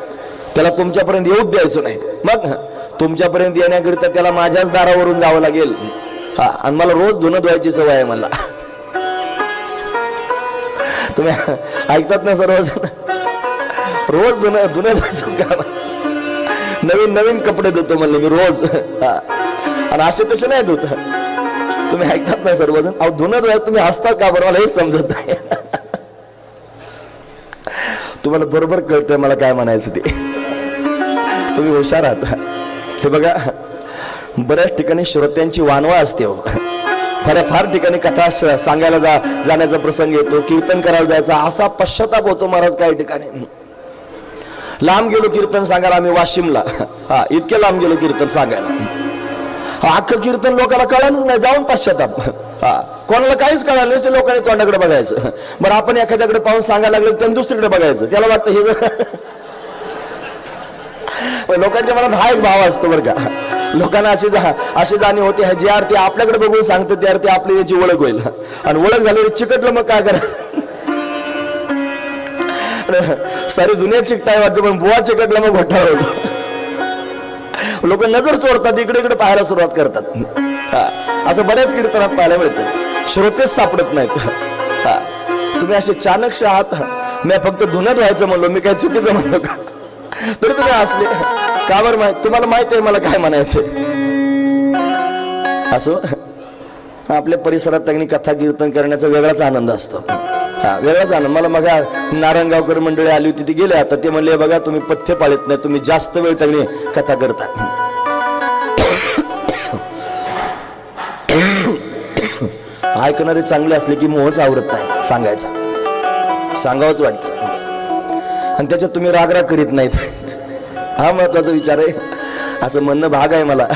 त्याला तुमच्यापर्यंत येऊच द्यायचं नाही. मग तुमच्यापर्यंत येण्याकरिता त्याला माझ्याच दारावरून जावं लागेल. आणि मला रोज धुणं धुवायची सवय आहे. मला तुम्ही ऐकतात ना सर्वजण, रोज धुणं धुवायचंच काम. नवीन नवीन कपडे धुतो म्हणले मी रोज, आणि असे तसे नाही धुत. तुम्ही ऐकतात ना सर्वजण. अहो धुणं धुवायचं तुम्ही हसतात का बरं, मला हेच समजत नाही. तुम्हाला बरोबर कळतंय मला काय म्हणायचं ते, तुम्ही हुशार आहात. हे बघा, बऱ्याच ठिकाणी श्रोत्यांची वानवा असते हो. फार ठिकाणी कथा सांगायला जाण्याचा प्रसंग येतो, कीर्तन करायला जायचा, असा पश्चाताप होतो महाराज. काही ठिकाणी लांब गेलो कीर्तन सांगायला आम्ही वाशिमला, इतके लांब गेलो कीर्तन सांगायला, अख्खं कीर्तन लोकांना कळालंच नाही, जाऊन पश्चाताप. कोणाला काहीच कळालं नाही, ते लोकांनी तोंडाकडे बघायचं. बरं आपण एखाद्याकडे पाहून सांगायला लागलं त्यांनी दुसरीकडे बघायचं. त्याला वाटतं हे लोकांच्या मनात हा एक भाव असतो बरं का. लोकांना अशी जाणीव होते, जे अर्थी आपल्याकडे बघून सांगतात ते अर्थी आपली याची ओळख होईल. आणि ओळख झाली चिकटलं मग काय करा. सारी दुनिया चिकटाय वाटते, पण बुवा चिकटला मग घोटाळा होतो. लोक नजर चोरतात, इकडे इकडे पाहायला सुरुवात करतात. असं बऱ्याच कीर्तनात पाहायला मिळतं. श्रोतेच सापडत नाहीत. तुम्ही असे चाणक्य आहात. मी फक्त धुणं धुवायचं म्हणलो, मी काय चुकीचं म्हणलो का, तरी तुम्ही असले का बरं. तुम्हाला माहित आहे मला काय म्हणायचंय. असो, आपल्या परिसरात त्यांनी कथा कीर्तन करण्याचा वेगळाच आनंद असतो. वेगळाच आनंद. मला मग नारायणगावकर मंडळी आली होती, ती गेले. आता ते म्हणले बघा तुम्ही पथ्य पाळत नाही, तुम्ही जास्त वेळ त्यांनी कथा करता. ऐकणारे चांगले असले की मोहच आवरत नाही सांगायचा, सांगावंच वाटतं. आणि त्याच्यात तुम्ही रागराग करीत नाहीत, हा महत्वाचा विचार आहे. असं म्हणणं भाग आहे मला,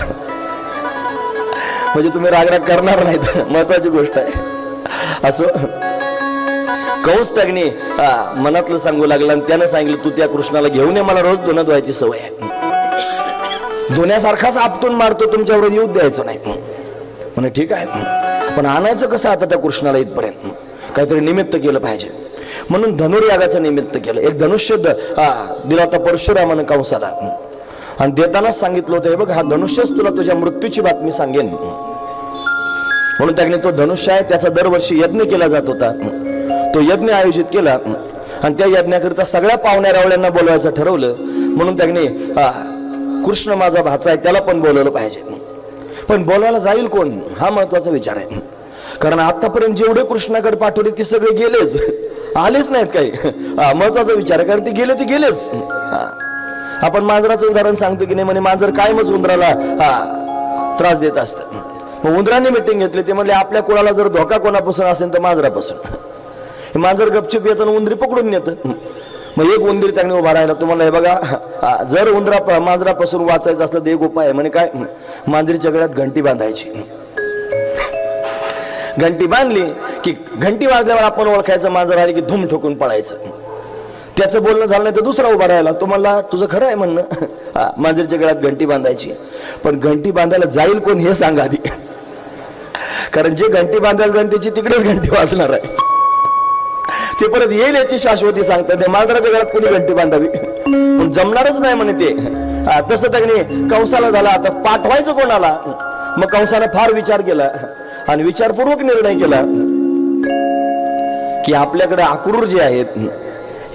म्हणजे तुम्ही रागराग करणार नाहीत, महत्वाची गोष्ट आहे. असो, कंस त्यागनी मनातलं सांगू लागला आणि त्यानं सांगितलं तू त्या कृष्णाला घेऊन ये, मला रोज धुणं धुवायची सवय आहे. धुण्यासारखाच आपटून मारतो, तुमच्यावर येऊ द्यायचं नाही. म्हणे ठीक आहे, पण आणायचं कसं आता त्या कृष्णाला इथपर्यंत, काहीतरी निमित्त केलं पाहिजे. म्हणून धनुर्यागाचं निमित्त केलं. एक धनुष्य दिला होता परशुरामानं कंसाला, आणि देतानाच सांगितलं होतं हे बघ हा धनुष्यच तुला तुझ्या मृत्यूची बातमी सांगेन. म्हणून त्याने तो धनुष्य आहे त्याचा दरवर्षी यज्ञ केला जात होता. तो यज्ञ आयोजित केला आणि त्या यज्ञाकरिता सगळ्या पाहुण्या रावळ्यांना बोलवायचं ठरवलं. म्हणून त्याने कृष्ण माझा भाचा आहे त्याला पण बोलवलं पाहिजे. पण बोलवायला जाईल कोण हा महत्वाचा विचार आहे. कारण आतापर्यंत जेवढे कृष्णाकडे पाठवले ते सगळे गेलेच. आलेच नाहीत काही. महत्वाचा विचार आहे, कारण ते गेलेच. आपण मांजराचं उदाहरण सांगतो की नाही, म्हणे मांजर कायमच उंदराला त्रास देत असतं. मग उंदरांनी मिटिंग घेतली, ते म्हणले आपल्या कुळाला जर धोका कोणापासून असेल तर मांजरापासून. मांजर गपचूप येतं आणि उंदरी पकडून नेतं. मग एक उंदीर त्याने उभा राहिला. तुम्हाला हे बघा, जर मांजरापासून वाचायचं असलं तर एक उपाय आहे. म्हणे काय, मांजरीच्या गळ्यात घंटी बांधायची. घंटी बांधली की घंटी वाजल्यावर आपण ओळखायचं मांजर आली की धूम ठोकून पळायचं. त्याचं बोलणं झालं नाही तर दुसरा उभा राहिला. तुम्हाला तुझं खरं आहे म्हणणं, मांजरीच्या गळ्यात घंटी बांधायची. पण घंटी बांधायला जाईल कोण हे सांगा आधी, कारण जे घंटी बांधायला जाईल त्याची तिकडेच घंटी वाजणार आहे. ते परत येईल याची शाश्वती सांगतात. ते मांजराच्या गळ्यात कोणी घंटी बांधावी, पण जमणारच नाही म्हणे ते. तसं त्याने कंसाला झाला. आता पाठवायचं कोणाला? मग कंसाने फार विचार केला आणि विचारपूर्वक निर्णय केला की आपल्याकडे अक्रूर जे आहेत,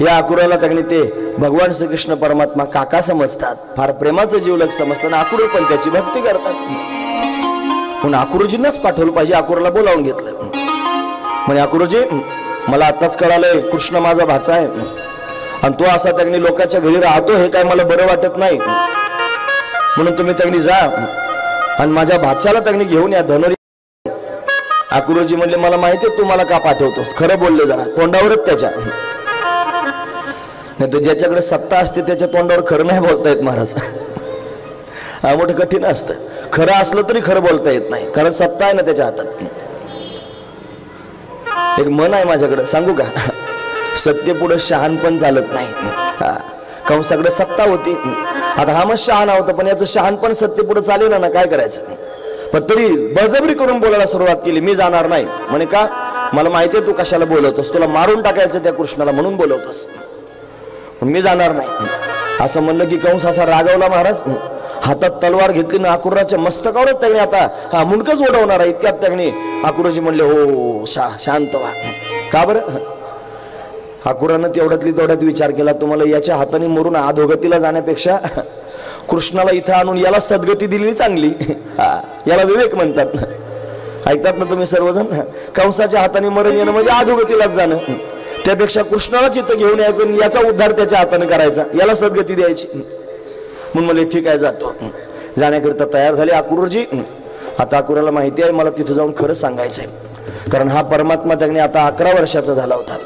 या अक्रूराला त्याने ते भगवान श्रीकृष्ण परमात्मा काका समजतात, फार प्रेमाचं जीवलग समजतात. अक्रूर पण त्याची भक्ती करतात. म्हणून अक्रूरजींनाच पाठवलं पाहिजे. अक्रूरला बोलावून घेतलं. म्हणजे अक्रूरजी, मला आताच कळालंय कृष्ण माझा भाचा आहे आणि तो असा त्याने लोकांच्या घरी राहतो, हे काय मला बरं वाटत नाही. म्हणून तुम्ही त्याने जा आणि माझ्या भाच्याला त्याने घेऊन या धनोरी. अक्रूरजी म्हणले, मला माहिती आहे तू मला का पाठवतोस, खरं बोलले जरा. तोंडावरच त्याच्या, नाही तर ज्याच्याकडे सत्ता असते त्याच्या तोंडावर खरं नाही बोलता येत महाराज. हा मोठं कठीण असतं. खरं असलं तरी खरं बोलता येत नाही, कारण सत्ता आहे ना त्याच्या हातात. एक मन आहे माझ्याकडे, सांगू का? सत्य पुढे शहाणपण चालत नाही. कंसाकडे सत्ता होती, आता हा मग शहाणा होता, पण याचं शहाणपण सत्य पुढे चालेल ना, काय करायचं? पण तरी बळजबरी करून बोलायला सुरुवात केली. मी जाणार नाही म्हणे. का? मला माहिती आहे तू कशाला बोलवतोस, तुला मारून टाकायचं त्या कृष्णाला म्हणून बोलवतोस, पण मी जाणार नाही. असं म्हणलं की कंस असा रागवला महाराज. हातात तलवार घेतली ना अक्रूराच्या मस्तकावरच त्याने आता मुंडकच ओढवणार आहे. इतक्यात त्याने अक्रूरजी म्हणले, हो शांत व्हा. का बरं? अक्रूरानं तेवढ्यात विचार केला, तुम्हाला याच्या हाताने मरून अधोगतीला जाण्यापेक्षा कृष्णाला इथं आणून याला सद्गती दिली चांगली. याला विवेक म्हणतात. ऐकतात ना तुम्ही सर्वजण? कंसाच्या हाताने मरण येणं म्हणजे अधोगतीलाच जाणं. त्यापेक्षा कृष्णाला चित्त घेऊन यायचं आणि याचा उद्धार त्याच्या हाताने करायचा, याला सद्गती द्यायची. म्हणून मला ठीक आहे जातो. जाण्याकरिता तयार झाले अक्रूरजी. आता अक्रूराला माहिती आहे मला तिथं जाऊन खरं सांगायचंय, कारण हा परमात्मा त्याने आता 11 वर्षाचा झाला होता.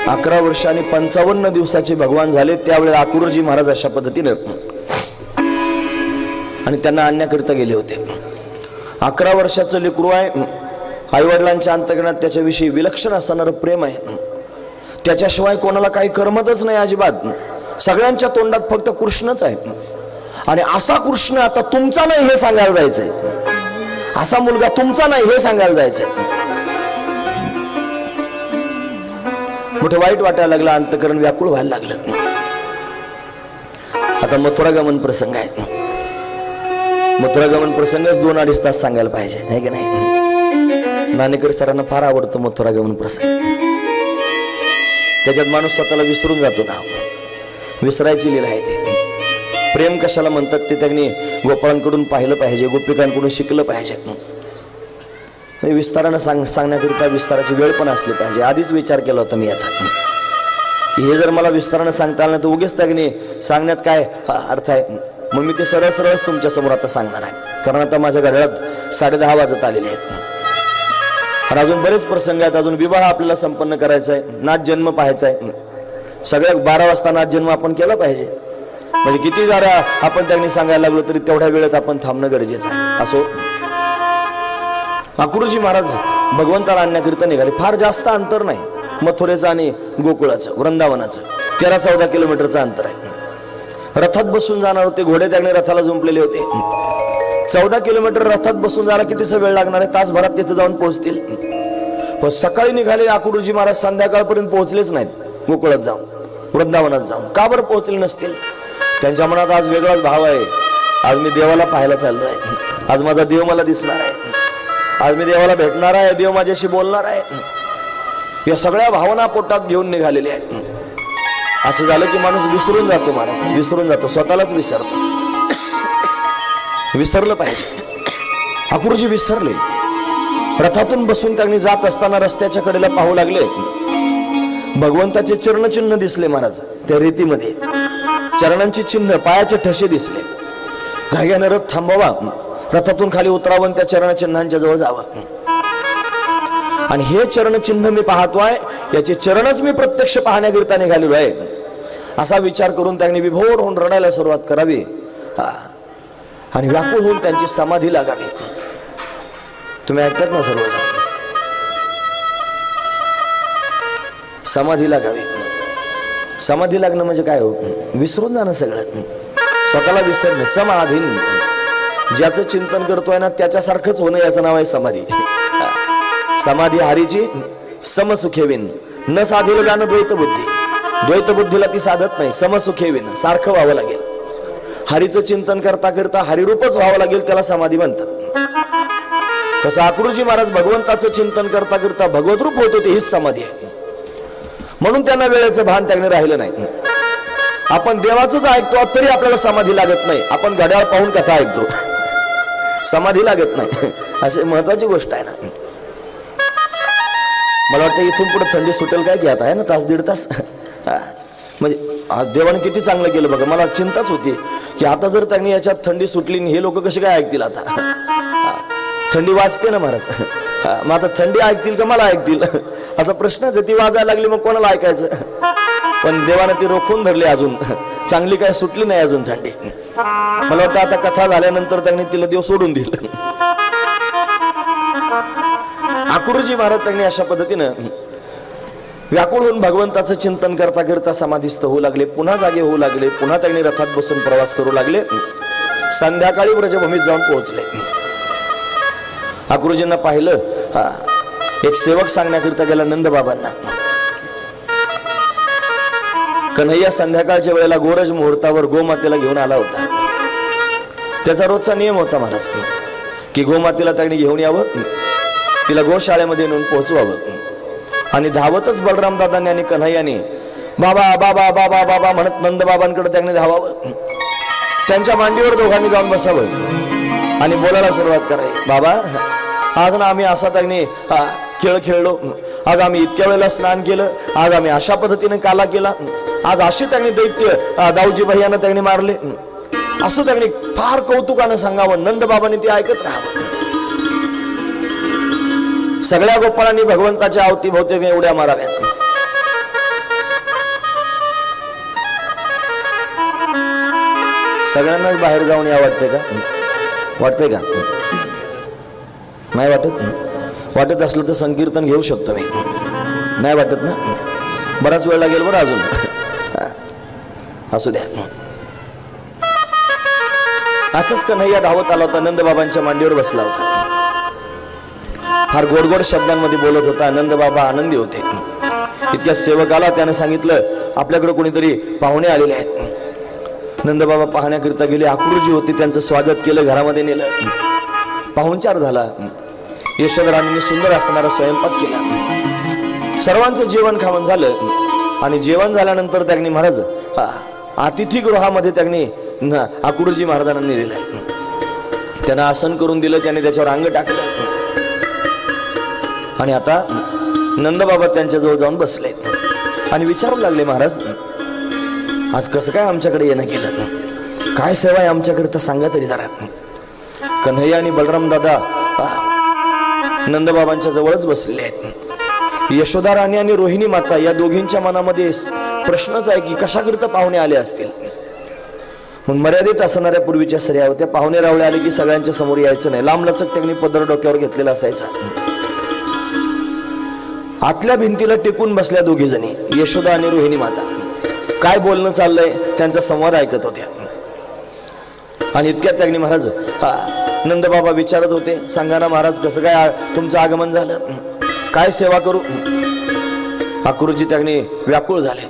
11 वर्ष आणि 55 दिवसाचे भगवान झाले. त्यावेळेला अक्रूरजी महाराज अशा पद्धतीने आणि त्यांना आणण्याकरिता गेले होते. 11 वर्षाचं लेकरू आहे. आईवडिलांच्या अंतःकरणात त्याच्याविषयी विलक्षण असणारं प्रेम आहे. त्याच्याशिवाय कोणाला काही करमतच नाही अजिबात. सगळ्यांच्या तोंडात फक्त कृष्णच आहे. आणि असा कृष्ण आता तुमचा नाही हे सांगायला जायचंय, असा मुलगा तुमचा नाही हे सांगायला जायचंय. मोठं वाईट वाटायला लागलं, अंतःकरण व्याकुळ व्हायला लागलं. आता मथुरागमन प्रसंग आहे. मथुरागमन प्रसंगच 2-2.5 तास सांगायला पाहिजे, नाही की नाही? नाणेकर सरांना फार आवडतं मथुरागमन प्रसंग. त्याच्यात माणूस स्वतःला विसरून जातो ना. विसरायची लीला आहे ते. प्रेम कशाला म्हणतात ते त्यांनी गोपाळांकडून पाहिलं पाहिजे, गोपिकांकडून शिकलं पाहिजे. विस्तारानं सांगण्याकरिता विस्ताराची वेळ पण असली पाहिजे. आधीच विचार केला होता मी याचा, की हे जर मला विस्तारानं सांगता आलं नाही तर उगेच त्याने सांगण्यात काय अर्थ आहे. मग मी ते सरळच तुमच्या समोर आता सांगणार आहे, कारण आता माझ्या घरात 10:30 वाजत आलेले आहेत आणि अजून बरेच प्रसंग आहेत. अजून विवाह आपल्याला संपन्न करायचा आहे, नाच जन्म पाहायचा आहे. सगळ्या 12 वाजता नाच जन्म आपण केला पाहिजे. म्हणजे किती जरा आपण त्यांनी सांगायला लागलो तरी तेवढ्या वेळेत आपण थांबणं गरजेचं आहे. असो, अक्रूरजी महाराज भगवंताला आणण्याकरिता निघाले. फार जास्त अंतर नाही मथुरेचं आणि गोकुळाचं, वृंदावनाचं. 13-14 किलोमीटरचं अंतर आहे. रथात बसून जाणार होते, घोडे त्याने रथाला जुंपलेले होते. 14 किलोमीटर रथात बसून जायला कितीसा वेळ लागणार आहे? तासभरात तिथे जाऊन पोहोचतील. पण सकाळी निघाले अक्रूरजी महाराज संध्याकाळपर्यंत पोहोचलेच नाहीत गोकुळात जाऊन, वृंदावनात जाऊन. का बरं पोहोचले नसतील? त्यांच्या मनात आज वेगळाच भाव आहे. आज मी देवाला पाहायला चाललो आहे, आज माझा देव मला दिसणार आहे, आज मी देवाला भेटणार आहे, देव माझ्याशी बोलणार आहे. या सगळ्या भावना पोटात घेऊन निघालेल्या आहेत. असं झालं की माणूस विसरून जातो, महाराज विसरून जातो, स्वतःलाच विसरतो. विसरलं पाहिजे. अक्रूरजी विसरले. रथातून बसून त्यांनी जात असताना रस्त्याच्या कडेला पाहू लागले भगवंताचे चरणचिन्ह दिसले महाराज त्या रेतीमध्ये, चरणांची चिन्ह, पायाचे ठसे दिसले. घाईने रथ थांबवा, रथातून खाली उतरावं, त्या चरणचिन्हांच्या जवळ जावं. आणि हे चरणचिन्ह मी पाहतोय, याचे चरणच मी प्रत्यक्ष पाहण्याकरिता निघालेलो आहे, असा विचार करून त्यांनी विभोर होऊन रडायला सुरुवात करावी आणि व्याकुळ होऊन त्यांची समाधी लागावी. तुम्ही ऐकतात ना सर्वजण, समाधी लागावी. समाधी लागणं म्हणजे काय हो? विसरून जाणं सगळं, स्वतःला विसरणं. समाधीन, ज्याचं चिंतन करतोय ना त्याच्यासारखंच होणं, याचं नाव आहे समाधी. समाधी हारीची समसुखेविन, न साधील जाणं द्वैत बुद्धी. द्वैत बुद्धीला ती साधत नाही, समसुखेविन, सारखं व्हावं लागेल. हरीचं चिंतन करता करता हरिरूपच व्हावं लागेल, त्याला समाधी म्हणतात. तसं अक्रूरजी महाराज भगवंताचं चिंतन करता करता भगवत रूप होत होते, हीच समाधी आहे. म्हणून त्यांना वेळेचं भान त्याने राहिलं नाही. आपण देवाचंच ऐकतो तरी आपल्याला समाधी लागत नाही. आपण घड्याळ पाहून कथा ऐकतो, समाधी लागत नाही. अशी महत्वाची गोष्ट आहे ना. मला वाटतं इथून पुढे थंडी सुटेल काय की आता आहे ना, तास दीड तास. म्हणजे आज देवाने किती चांगलं केलं बघा. मला चिंताच होती की आता जर त्यांनी याच्यात थंडी सुटली, हे लोक कसे काय ऐकतील आता. थंडी वाजते ना महाराज, मग आता थंडी ऐकतील का मला ऐकतील असा प्रश्नच आहे. ती वाजायला लागली मग कोणाला ऐकायचं. पण देवाने ती रोखून धरली, अजून चांगली काय सुटली नाही अजून थंडी. मला वाटतं आता कथा झाल्यानंतर त्यांनी तिला देव सोडून दिलं. अक्रूरजी महाराज त्यांनी अशा पद्धतीनं व्याकुळ होऊन भगवंताचं चिंतन करता करता समाधीस्थ होऊ लागले, पुन्हा जागे होऊ लागले. पुन्हा त्यांनी रथात बसून प्रवास करू लागले. संध्याकाळी व्रजभूमीत जाऊन पोहोचले. अक्रूरजींना पाहिलं, एक सेवक सांगण्याकरिता गेला नंदबाबांना. कन्हैया संध्याकाळच्या वेळेला गोरज मुहूर्तावर गोमातेला घेऊन आला होता. त्याचा रोजचा नियम होता महाराज की गोमातेला त्यांनी घेऊन यावं, तिला गोशाळेमध्ये नेऊन पोहोचवावं. आणि धावतच बलराम दादांनी आणि कन्हैयाने बाबा बाबा बाबा बाबा म्हणत नंदबाबांकडे त्यांनी धावावं. त्यांच्या मांडीवर दोघांनी जाऊन बसावं आणि बोलायला सुरुवात करावी. बाबा, आज ना आम्ही असा त्यांनी खेळ खेळलो, आज आम्ही इतक्या वेळेला स्नान केलं, आज आम्ही अशा पद्धतीने काला केला, आज असे त्यांनी दैत्य दाऊजी भैयानं त्यांनी मारले, असं त्यांनी फार कौतुकानं सांगावं. नंदबाबांनी ते ऐकत राहावं. सगळ्या गोपाळांनी भगवंताच्या अवतीभोवती एवढ्या माराव्यात. सगळ्यांनाच बाहेर जाऊन या वाटते का? वाटतंय का? नाही वाटत? वाटत असलं तर संकीर्तन घेऊ शकतो मी. नाही वाटत ना? बराच वेळ लागेल बरं अजून. असू द्या. असंच कन्हैया धावत आला होता, नंदबाबांच्या मांडीवर बसला होता. फार गोड गोड शब्दांमध्ये बोलत होता. नंदबाबा आनंदी होते. इतक्या सेवक आला, त्याने सांगितलं आपल्याकडे कोणीतरी पाहुणे आलेले आहेत. नंदबाबा पाहण्याकरिता गेले. अक्रूरजी होते, त्यांचं स्वागत केलं, घरामध्ये नेलं. पाहुणचार झाला. यशोधराणींनी सुंदर असणारा स्वयंपाक केला. सर्वांचं जेवण खावण झालं आणि जेवण झाल्यानंतर त्यांनी महाराज अतिथीगृहामध्ये त्यांनी अक्रूरजी महाराजांना नेलेलं. त्यांना आसन करून दिलं, त्याने त्याच्यावर अंग टाकलं आणि आता नंदबाबा त्यांच्याजवळ जाऊन बसले आणि विचारू लागले, महाराज आज कसं काय आमच्याकडे येणं केलं? काय सेवा आहे आमच्याकडे सांगा तरी जरा. कन्हैया आणि बलराम दादा नंदबाबांच्या जवळच बसलेले आहेत. यशोदा राणी आणि रोहिणी माता या दोघींच्या मनामध्ये प्रश्नच आहे की कशाकरिता पाहुणे आले असतील. मग मर्यादित असणाऱ्या पूर्वीच्या स्त्रिया होत्या. पाहुणे रावळे आले की सगळ्यांच्या समोर यायचं नाही. लांबलचक त्यांनी पदर डोक्यावर घेतलेला असायचा. आतल्या भिंतीला टेकून बसल्या दोघी जणी, यशोदा आणि रोहिणी माता. काय बोलणं चाललंय त्यांचा संवाद ऐकत होत्या. आणि इतक्यात त्यांनी महाराज नंदबाबा विचारत होते, सांगा ना महाराज कसं काय तुमचं आगमन झालं, काय सेवा करू? अक्रूरजी त्यांनी व्याकुळ झाले.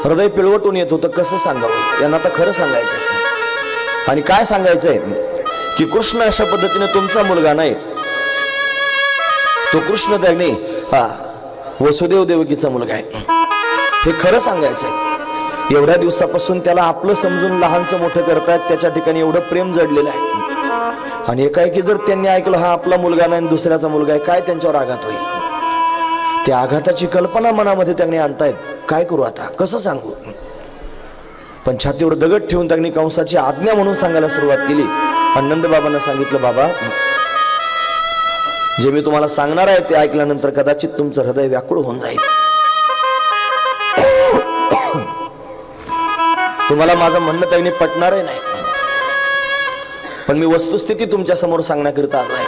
हृदय पिळवटून येत होतं. कसं सांगावं यांना? तर खरं सांगायचंय. आणि काय सांगायचंय की कृष्ण अशा पद्धतीने तुमचा मुलगा नाही, तो कृष्ण त्यांनी वसुदेव देवकीचा मुलगा आहे, हे खरं सांगायचंय. एवढ्या दिवसापासून त्याला आपलं समजून लहानचं मोठं करतायत, त्याच्या ठिकाणी एवढं प्रेम जडलेलं आहे. आणि एकाएकी जर त्यांनी ऐकलं हा आपला मुलगा नाही दुसऱ्याचा मुलगा आहे, काय त्यांच्यावर आघात होईल. त्या आघाताची कल्पना मनामध्ये त्यांनी आणतायत. काय करू आता, कसं सांगू? पण छातीवर दगड ठेवून त्यांनी कंसाची आज्ञा म्हणून सांगायला सुरुवात केली. आणि नंदबाबांना सांगितलं, बाबा जे मी तुम्हाला सांगणार आहे ते ऐकल्यानंतर कदाचित तुमचं हृदय व्याकुळ होऊन जाईल. तुम्हाला माझं म्हणणं त्यांनी पटणारही नाही, पण मी वस्तुस्थिती तुमच्या समोर सांगण्याकरिता आलो आहे.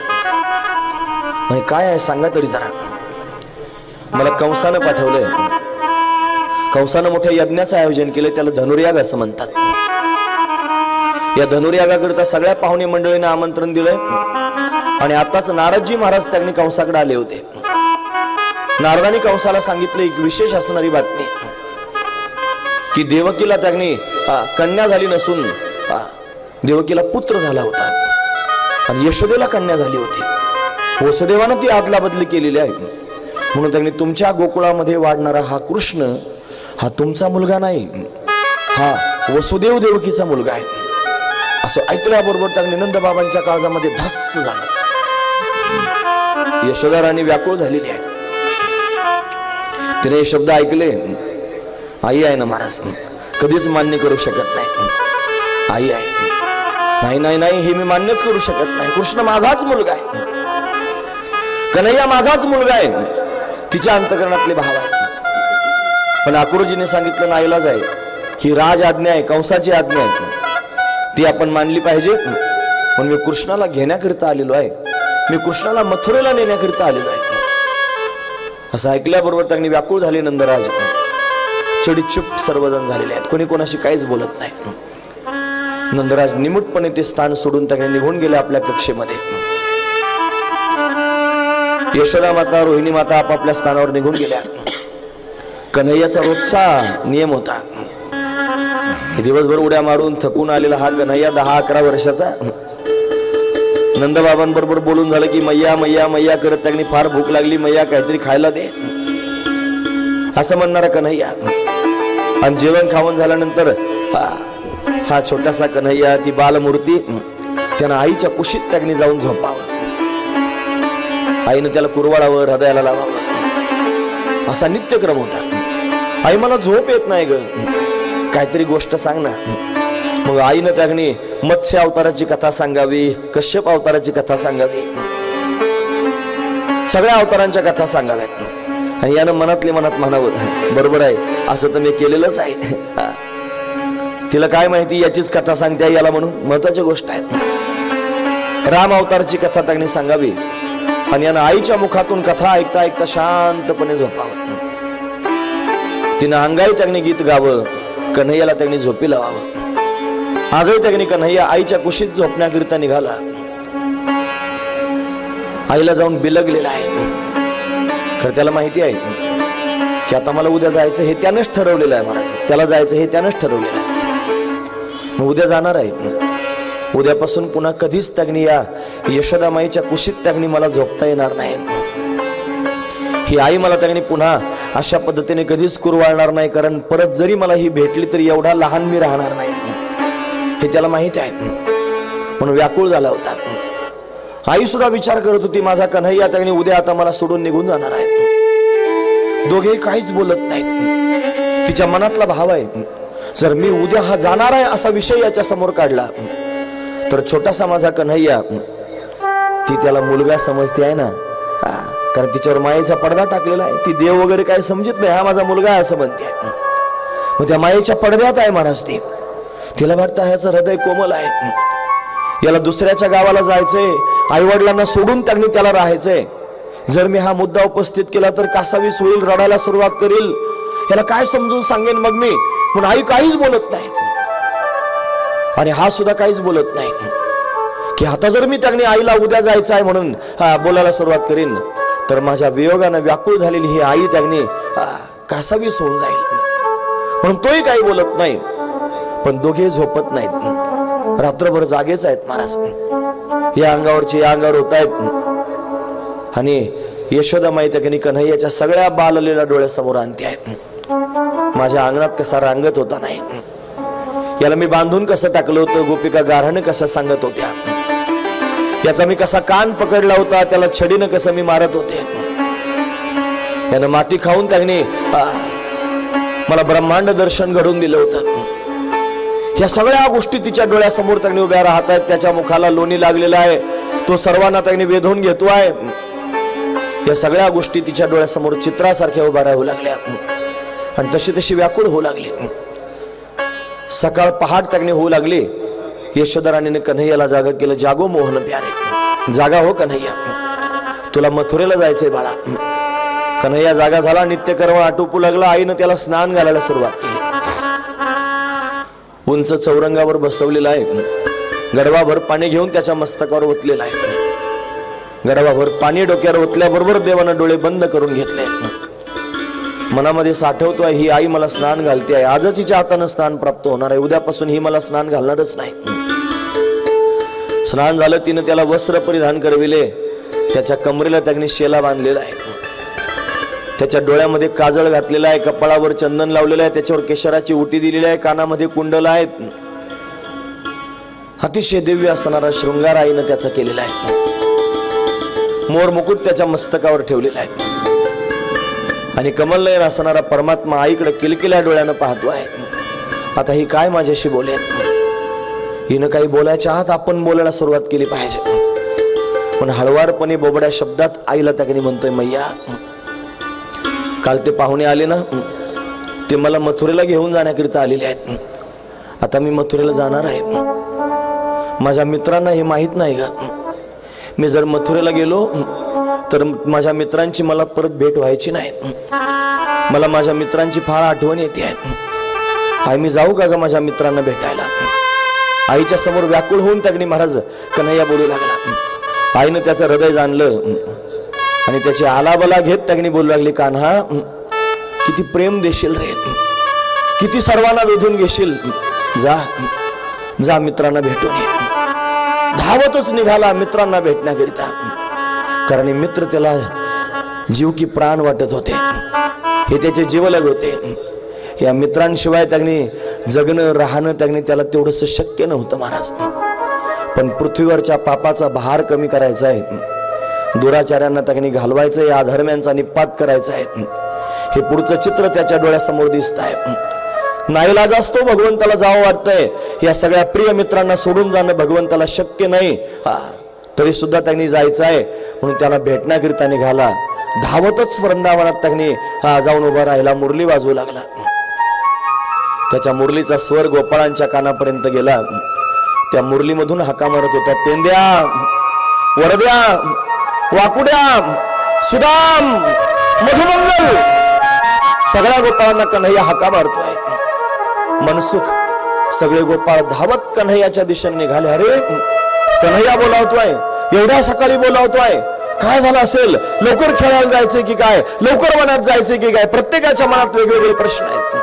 म्हणजे काय आहे सांगा तरी जरा. मला कंसानं पाठवलंय. कंसानं मोठ्या यज्ञाचं आयोजन केलं, त्याला धनुर्याग असं म्हणतात. या धनुर्यागाकरिता सगळ्या पाहुणे मंडळींना आमंत्रण दिलंय. आणि आताच नारदजी महाराज त्यांनी कंसाकडे आले होते. नारदांनी कंसाला सांगितलं एक विशेष असणारी बातमी की देवकीला त्यांनी कन्या झाली नसून देवकीला पुत्र झाला होता आणि यशोदेला कन्या झाली होती. वसुदेवानं ती आदला बदली केलेली आहे. म्हणून त्यांनी तुमच्या गोकुळामध्ये वाढणारा हा कृष्ण हा तुमचा मुलगा नाही, हा वसुदेव देवकीचा मुलगा आहे असं ऐकल्याबरोबर त्यांनी नंदबाबांच्या काळजामध्ये धस्स झालं. यशोदा राणी व्याकुळ झालेली आहे. तिने हे शब्द ऐकले. आई आहे ना महाराज, कधीच मान्य करू शकत नाही. आई आहे, नाही नाही नाही, हे मी मान्यच करू शकत नाही. कृष्ण माझाच मुलगा आहे, कन्हैया माझाच मुलगा आहे, तिच्या अंतकरणातले भाव आहेत. पण अक्रूरजीने सांगितलं नाईलाज आहे, ही राज आज्ञा आहे, कंसाची आज्ञा आहे, ती आपण मानली पाहिजे. पण मी कृष्णाला घेण्याकरिता आलेलो आहे, मी कृष्णाला मथुरेला नेण्याकरिता आलेलो आहे. असं ऐकल्याबरोबर त्यांनी व्याकुळ झाले. नंदराज चिडीचूप सर्वजण झालेले आहेत, कोणी कोणाशी काहीच बोलत नाही. नंदराज निमूटपणे ते स्थान सोडून त्यांनी निघून गेले आपल्या कक्षेमध्ये. यशोदा माता, रोहिणी माता आपापल्या स्थानावर निघून गेल्या. कन्हैयाचा रोजचा नियम होता की दिवसभर उड्या मारून थकून आलेला हा कन्हैया 10-11 वर्षाचा नंदबाबांबरोबर बोलून झालं की मैया मैया मैया करत त्यांनी फार भूक लागली, मैया काहीतरी खायला दे असं म्हणणारा कन्हैया. आणि जेवण खाऊन झाल्यानंतर हा छोटासा कन्हैया, ती बालमूर्ती, त्यानं आईच्या कुशीत त्यांनी जाऊन झोपावं. आईनं त्याला कुरवाळावं, हृदयाला लावावं, असा नित्यक्रम होता. आई मला झोप येत नाही ग, काहीतरी गोष्ट सांग ना. मग आईनं त्यांनी मत्स्य अवताराची कथा सांगावी, कश्यप अवताराची कथा सांगावी, सगळ्या अवतारांच्या कथा सांगाव्यात. आणि यानं मनातले मनात म्हणावं, बरोबर आहे, असं तर मी केलेलंच आहे. तिला काय माहिती याचीच कथा सांगते याला म्हणून. महत्वाची गोष्ट आहे. राम अवताराची कथा त्यांनी सांगावी आणि यानं आईच्या मुखातून कथा ऐकता ऐकता शांतपणे झोपावं. तिनं अंगाई त्यांनी गीत गावं, कन्हैयाला त्यांनी झोपी लावावं. आजही त्यांनी कन्हैया आईच्या कुशीत झोपण्याकरिता निघाला. आईला जाऊन बिलगलेला आहे. खरं त्याला माहिती आहे की आता मला उद्या जायचं हे त्यानंच ठरवलेलं आहे. महाराज त्याला जायचं हे त्यानंच ठरवलेलं आहे. मग उद्या जाणार आहे. उद्यापासून पुन्हा कधीच त्यांनी या यशोदामाईच्या कुशीत त्यांनी मला झोपता येणार नाही. ही आई मला त्यांनी पुन्हा अशा पद्धतीने कधीच कुरवाळणार नाही, कारण परत जरी मला ही भेटली तरी एवढा लहान मी राहणार नाही हे त्याला माहिती आहे. म्हणून व्याकुळ झाला होता. आई सुद्धा विचार करत होती, माझा कन्हैया त्यांनी उद्या आता मला सोडून निघून जाणार आहे. दोघेही काहीच बोलत नाहीत. तिच्या मनातला भाव आहे, जर मी उद्या हा जाणार आहे असा विषय याच्या समोर काढला तर छोटासा माझा कन्हैया, ती त्याला मुलगा समजते आहे ना, कारण तिच्यावर मायेचा पडदा टाकलेला आहे. ती देव वगैरे काय समजत नाही, हा माझा मुलगा आहे असं म्हणते. मग त्या मायेच्या पडद्यात आहे महाराज ती. तिला वाटतं ह्याचं हृदय कोमल आहे, याला दुसऱ्याच्या गावाला जायचंय, आईवडिलांना सोडून त्यांनी त्याला राहायचंय. जर मी हा मुद्दा उपस्थित केला तर कासावीस होईल, रडायला सुरुवात करील, याला काय समजून सांगेन मग मी. म्हणून आई काहीच बोलत नाही आणि हा सुद्धा काहीच बोलत नाही की आता जर मी त्यांनी आईला उद्या जायचं आहे म्हणून बोलायला सुरुवात करीन तर माझ्या वियोगानं व्याकुळ झालेली ही आई त्यांनी कासावीस होऊन जाईल. म्हणून तोही काही बोलत नाही. पण दोघे झोपत नाहीत, रात्रभर जागेच आहेत महाराज. या अंगावरचे या अंगावर होत आहेत. आणि यशोदामाई त्यांनी कन्हैयाच्या सगळ्या बाललेल्या डोळ्यासमोर आणते आहेत. माझ्या अंगणात कसा रांगत होता नाही, याला मी बांधून कसं टाकलं होतं, गोपिका गारहाने कसं सांगत होत्या, याचा मी कसा कान पकडला होता, त्याला छडीनं कसं मी मारत होते. यानं माती खाऊन त्याने मला ब्रह्मांड दर्शन घडून दिलं होतं. या सगळ्या गोष्टी तिच्या डोळ्यासमोर त्याने उभ्या राहत आहेत. त्याच्या मुखाला लोणी लागलेला आहे, तो सर्वांना त्याने वेधून घेतो आहे. या सगळ्या गोष्टी तिच्या डोळ्यासमोर चित्रासारख्या उभ्या राहू लागल्या आणि तशी तशी व्याकुळ होऊ लागली. सकाळ पहाट त्याने होऊ लागली. यशोदा राणीने कन्हैयाला जागा केलं. जागो मोहन प्यारे, जागा हो कन्हैया, तुला मथुरेला जायचंय बाळा. कन्हैया जागा झाला. नित्यकर्म आटोपू लागला. आईनं त्याला स्नान घालायला सुरुवात केली. उंच चौरंगावर बसवलेला आहे. गडवाभर पाणी घेऊन त्याच्या मस्तकावर ओतलेला आहे. गडवाभर पाणी डोक्यावर ओतल्याबरोबर देवानं डोळे बंद करून घेतले. मनामध्ये साठवतोय, ही आई मला स्नान घालते आहे. आजच हिच्या हातानं स्नान प्राप्त होणार आहे. उद्यापासून ही मला स्नान घालणारच नाही. स्नान झालं. तिनं त्याला वस्त्र परिधान करविले. त्याच्या कमरेला त्याने शेला बांधलेला आहे. त्याच्या डोळ्यामध्ये काजळ घातलेला आहे. कपाळावर चंदन लावलेलं आहे. त्याच्यावर केशराची उटी दिलेली आहे. कानामध्ये कुंडल आहेत. अतिशय दिव्य असणारा शृंगार आईनं त्याचा केलेला आहे. मोर मुकुट त्याच्या मस्तकावर ठेवलेला आहे आणि कमलनयन असणारा परमात्मा आईकडे किलकिल्या डोळ्यानं पाहतो आहे. आता ही काय माझ्याशी बोलेल? हिनं काही बोलायच्या आत आपण बोलायला सुरुवात केली पाहिजे. पण हळवारपणे बोबड्या शब्दात आईला त्याने म्हणतोय, मैया, काल ते पाहुणे आले ना, ते मला मथुरेला घेऊन जाण्याकरिता आलेले आहेत. आता मी मथुरेला जाणार आहे. माझ्या मित्रांना हे माहीत नाही का? मी जर मथुरेला गेलो तर माझ्या मित्रांची मला परत भेट व्हायची नाही. मला माझ्या मित्रांची फार आठवण येते आहे. आई, मी जाऊ का ग माझ्या मित्रांना भेटायला? आईच्या समोर व्याकुळ होऊन त्यागणी महाराज कन्हैया बोलू लागला. आईनं त्याचं हृदय जाणलं आणि त्याची आलाबला घेत त्यागणी बोलू लागली, कान्हा, किती प्रेम देशील रे, किती सर्वांना वेधून घेशील. जा जा मित्रांना भेटून ये. धावतच निघाला मित्रांना भेटण्याकरिता. कारण मित्र त्याला जीव की प्राण वाटत होते. हे त्याचे जीवलग होते. या मित्रांशिवाय त्याने जगणं राहणं त्याला तेवढंच शक्य नव्हतं महाराज. पण पृथ्वीवरच्या पापाचा भार कमी करायचा आहे, दुराचार्यांना त्याने घालवायचं, या अधर्म्यांचा निपात करायचा आहे. हे पुढचं चित्र त्याच्या डोळ्यासमोर दिसत आहे. नाईलाज असतो, भगवंताला जावं वाटतंय. या सगळ्या प्रिय मित्रांना सोडून जाणं भगवंताला शक्य नाही. तरी सुद्धा त्यांनी जायचं आहे म्हणून त्याला भेटण्याकरिता निघाला. धावतच वृंदावनात त्यांनी जाऊन उभा राहिला. मुरली वाजवू लागला. त्याच्या मुरलीचा स्वर गोपाळांच्या कानापर्यंत गेला. त्या मुरलीमधून हाका मारत होत्या, पेंद्या, वरद्या, वाकुड्या, सुदाम, मधुमंगल. सगळ्या गोपाळांना कन्हैया हाका मारतोय. मनसुख सगळे गोपाळ धावत कन्हैयाच्या दिशेने निघाले. अरे, कन्हैया बोलावतोय, एवढ्या सकाळी बोलावतोय, काय झालं असेल? लवकर खेळायला जायचंय की काय? लवकर वनात जायचंय की काय? प्रत्येकाच्या मनात वेगवेगळे प्रश्न आहेत.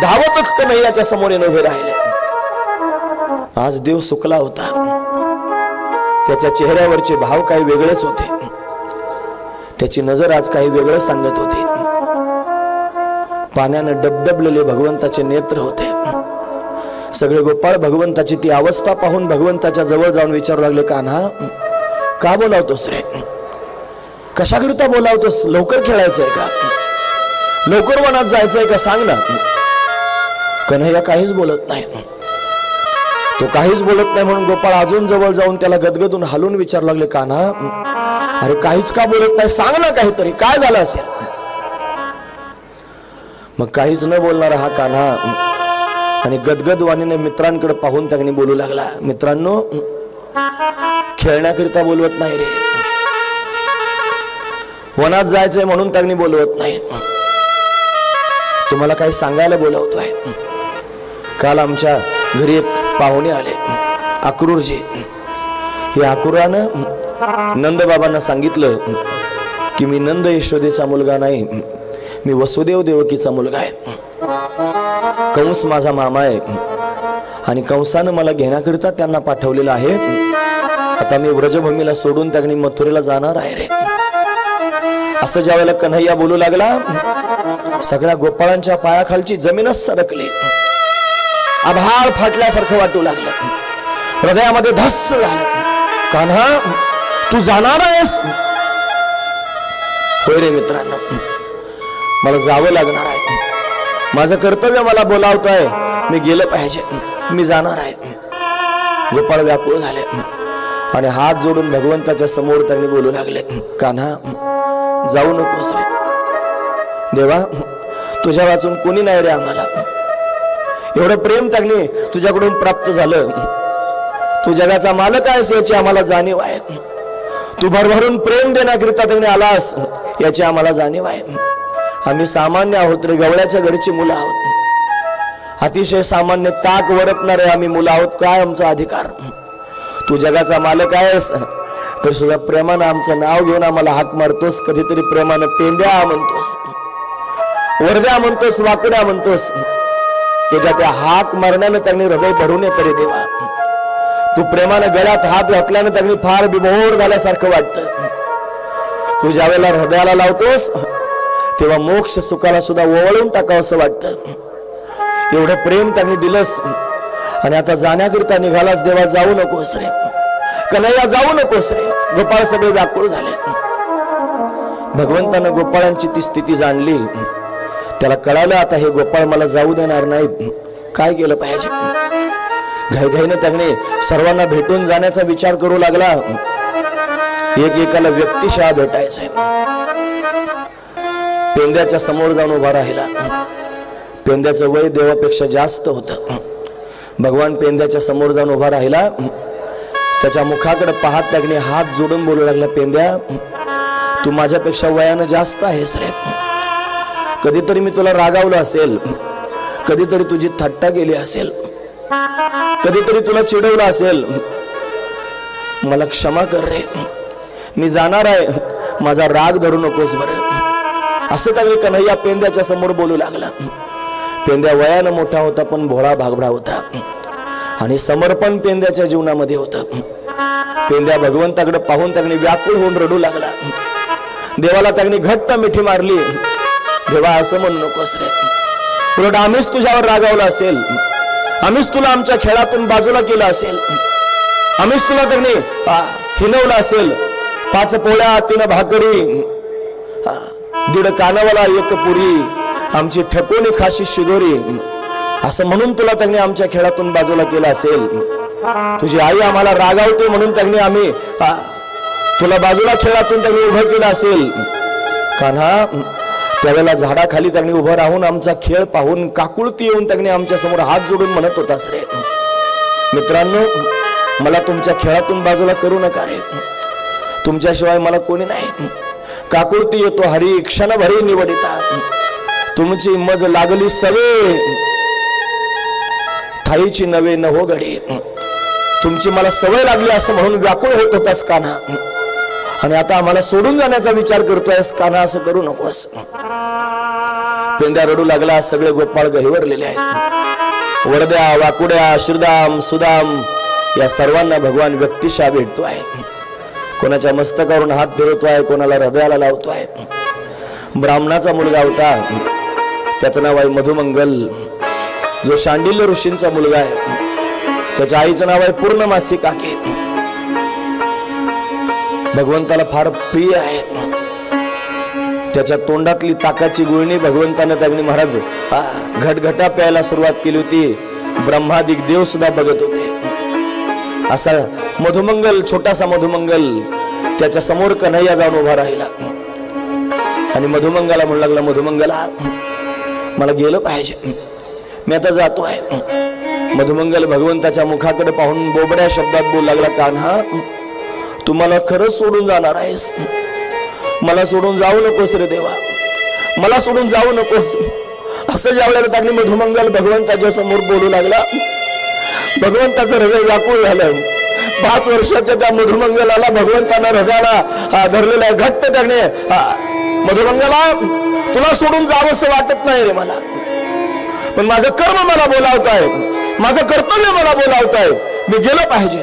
धावतच कन्हैयाच्या समोर उभे राहिले. आज देव सुकला होता. त्याच्या चेहऱ्यावरचे भाव काही वेगळेच होते. त्याची नजर आज काही वेगळं सांगत होती. पाण्यानं डबडबलेले भगवंताचे नेत्र होते. सगळे गोपाळ भगवंताची ती अवस्था पाहून भगवंताच्या जवळ जाऊन विचारू लागले, कान्हा, का बोलावतोस रे? कशाकरिता बोलावतोस? लवकर खेळायचंय का? लवकर वनात जायचंय का? सांग ना. कन्हैया काहीच बोलत नाही. तो काहीच बोलत नाही म्हणून गोपाळ अजून जवळ जाऊन त्याला गदगदून हालून विचारू लागले, कान्हा, अरे काहीच का बोलत नाही? सांग ना काहीतरी, काय झालं असेल? मग काहीच न बोलणारा हा कान्हा आणि गदगद वाणीने मित्रांकडे पाहून त्याने बोलू लागला, मित्रांनो, खेळण्याकरिता बोलवत नाही रे, वनात जायचंय म्हणून त्याने बोलवत नाही, तुम्हाला काही सांगायला बोलवतोय. काल आमच्या घरी एक पाहुणे आले, अक्रूरजी. या अक्रूरानं नंदबाबांना सांगितलं की मी नंद यशोदेचा मुलगा नाही, मी वसुदेव देवकीचा मुलगा आहे. कंस माझा मामा आहे आणि कंसानं मला घेण्याकरिता त्यांना पाठवलेलं आहे. आता मी व्रजभूमीला सोडून त्यांनी मथुरेला जाणार आहे रे. असं ज्या वेळेला कन्हैया बोलू लागला, सगळ्या गोपाळांच्या पायाखालची जमीनच सरकली. आभाळ फाटल्यासारखं वाटू लागलं. हृदयामध्ये धस्स झालं. कान्हा, तू जाणार आहेस? होय रे मित्रांनो, मला जावं लागणार आहे, माझं कर्तव्य मला बोलावत आहे, मी गेलं पाहिजे, मी जाणार आहे. गोपाळ व्याकुळ झाले आणि हात जोडून भगवंताच्या समोर त्यांनी बोलू लागले, कान्हा जाऊ नकोस रे देवा, तुझ्या वाचून कोणी नाही रे आम्हाला. एवढं प्रेम त्यांनी तुझ्याकडून प्राप्त झालं, तू जगाचा मालक आहेस याची आम्हाला जाणीव आहे, तू भरभरून प्रेम देण्याकरिता त्यांनी आलास याची आम्हाला जाणीव आहे. आम्ही सामान्य आहोत रे, गवळ्याच्या घरची मुलं आहोत, अतिशय सामान्य ताक वरपणारे आम्ही मुलं आहोत. काय आमचा अधिकार? तू जगाचा मालक आहेस तर सुद्धा प्रेमानं आमचं नाव घेऊन आम्हाला हाक मारतोस, कधीतरी प्रेमानं पेंद्या म्हणतोस, वरद्या म्हणतोस, वाकड्या म्हणतोस. तुझ्या त्या हाक मारण्यानं त्यांनी हृदय भरून येतं रे देवा. तू प्रेमानं गळ्यात हात घातल्यानं त्यांनी फार बिभोर झाल्यासारखं वाटतं. तू ज्या वेळेला हृदयाला लावतोस तेव्हा मोक्ष सुखाला सुद्धा ओवळून टाकावं असं वाटतं. एवढं प्रेम त्यांनी दिलंस आणि आता जाण्याकरिता निघालास देवा, जाऊ नकोस रे कन्हैया, जाऊ नकोस रे. गोपाळ सगळे व्याकुळ झाले. भगवंतानं गोपाळांची ती स्थिती जाणली, त्याला कळालं आता हे गोपाळ मला जाऊ देणार नाहीत, काय केलं पाहिजे. घाईघाईनं त्याने सर्वांना भेटून जाण्याचा विचार करू लागला. एकेकाला व्यक्तिशः भेटायचंय. पेंद्याच्या समोर जाऊन उभा राहिला. पेंद्याचं वय देवापेक्षा जास्त होतं. भगवान पेंद्याच्या समोर जाऊन उभा राहिला. त्याच्या मुखाकडे पाहत त्याने हात जोडून बोलू लागला, पेंद्या तू माझ्यापेक्षा वयानं जास्त आहेस रे. कधीतरी मी तुला रागावलं असेल, कधीतरी तुझी थट्टा केली असेल, कधीतरी तुला चिडवलं असेल, मला क्षमा कर रे, मी जाणार आहे, माझा राग धरू नकोस बरं. असं त्यावेळी कन्हैया पेंद्याच्या समोर बोलू लागला. पेंद्या वयानं मोठा होता पण भोळा भागडा होता आणि समर्पण पेंद्याच्या जीवनामध्ये होतं. पेंद्या भगवंताकडे पाहून त्याने व्याकुळ होऊन रडू लागला. देवाला त्याने घट्ट मिठी मारली. देवा असं म्हणू नकोस रे, उलट आम्हीच तुझ्यावर रागावलं असेल, आम्हीच तुला आमच्या खेळातून बाजूला केलं असेल, आम्हीच तुला त्याने हिनवलं असेल. 5 पोळ्या 3 भाकरी 1.5 कानावाला 1 पुरी, आमची ठकोनी खाशी शिदोरी, असं म्हणून तुला त्यांनी आमच्या खेळातून बाजूला केलं असेल. तुझी आई आम्हाला रागावते म्हणून त्यांनी आम्ही तुला बाजूला खेळातून त्यांनी उभं केलं असेल. कान्हा त्यावेळेला झाडाखाली त्यांनी उभं राहून आमचा खेळ पाहून काकुळती येऊन त्यांनी आमच्या समोर हात जोडून म्हणत होतास रे, मित्रांनो मला तुमच्या खेळातून बाजूला करू नका रे, तुमच्याशिवाय मला कोणी नाही. काकुळती येतो हरी क्षणभरी निवडिता, तुमची मज लागली सवे ठाईची नवे न हो गडे. तुमची मला सवय लागली असं म्हणून व्याकुळ होत होतास कान्हा, आणि आता आम्हाला सोडून जाण्याचा विचार करतोयस कान्हा, असं करू नकोस. पेंद्या रडू लागला. सगळे गोपाळ गहिवरलेले आहेत. वरद्या वाकुड्या श्रीदाम सुदाम या सर्वांना भगवान व्यक्तिशः भेटतो आहे. कोणाच्या मस्तकावरून हात फिरवतोय, कोणाला हृदयाला लावतोय. ब्राह्मणाचा मुलगा होता, त्याचं नाव आहे मधुमंगल, जो शांडिल्य ऋषींचा मुलगा आहे. त्याच्या आईचं नाव आहे पूर्णमासी काके. भगवंताला फार प्रिय आहे. त्याच्या तोंडातली ताकाची गुळणी भगवंताने त्यांनी महाराज घटघटा प्यायला सुरुवात केली होती. ब्रह्मादिक देव सुद्धा बघत होते. असा मधुमंगल, छोटासा मधुमंगल त्याच्या समोर कन्हैया जाऊन उभा राहिला आणि मधुमंगला म्हणू लागला, मधुमंगला मला गेलं पाहिजे, मी आता जातो आहे. मधुमंगल भगवंताच्या मुखाकडे पाहून बोबड्या शब्दात बोलू लागला, कान्हा तू मला खरंच सोडून जाणार आहेस, मला सोडून जाऊ नकोस रे देवा, मला सोडून जाऊ नकोस. असं ज्या वेळेला त्यांनी मधुमंगल भगवंताच्या समोर बोलू लागला, भगवंताचं हृदय व्याकुळ झालं. 5 वर्षाच्या त्या मधुमंगलाला भगवंतानं हृदयाला धरलेला घट्ट त्याने, मधुमंगला तुला सोडून जावंसं वाटत नाही रे मला, पण माझं कर्म मला बोलावत आहे, माझं कर्तव्य मला बोलावत आहे, मी गेलं पाहिजे.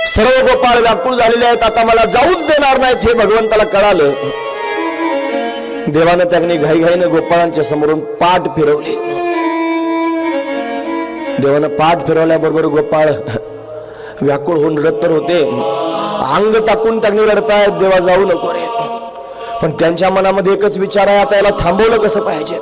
सर्व गोपाळ व्याकुळ झालेले आहेत, आता मला जाऊच देणार नाहीत हे भगवंताला कळालं. देवानं त्यांनी घाईघाईनं गोपाळांच्या समोरून पाठ फिरवली. देवानं पाठ फिरवल्याबरोबर गोपाळ व्याकुळ होऊन रडत होते. अंग टाकून त्यांनी रडतायत, देवा जाऊ नको रे, पण त्यांच्या मनामध्ये एकच विचार आहे, आता याला थांबवलं कसं पाहिजे.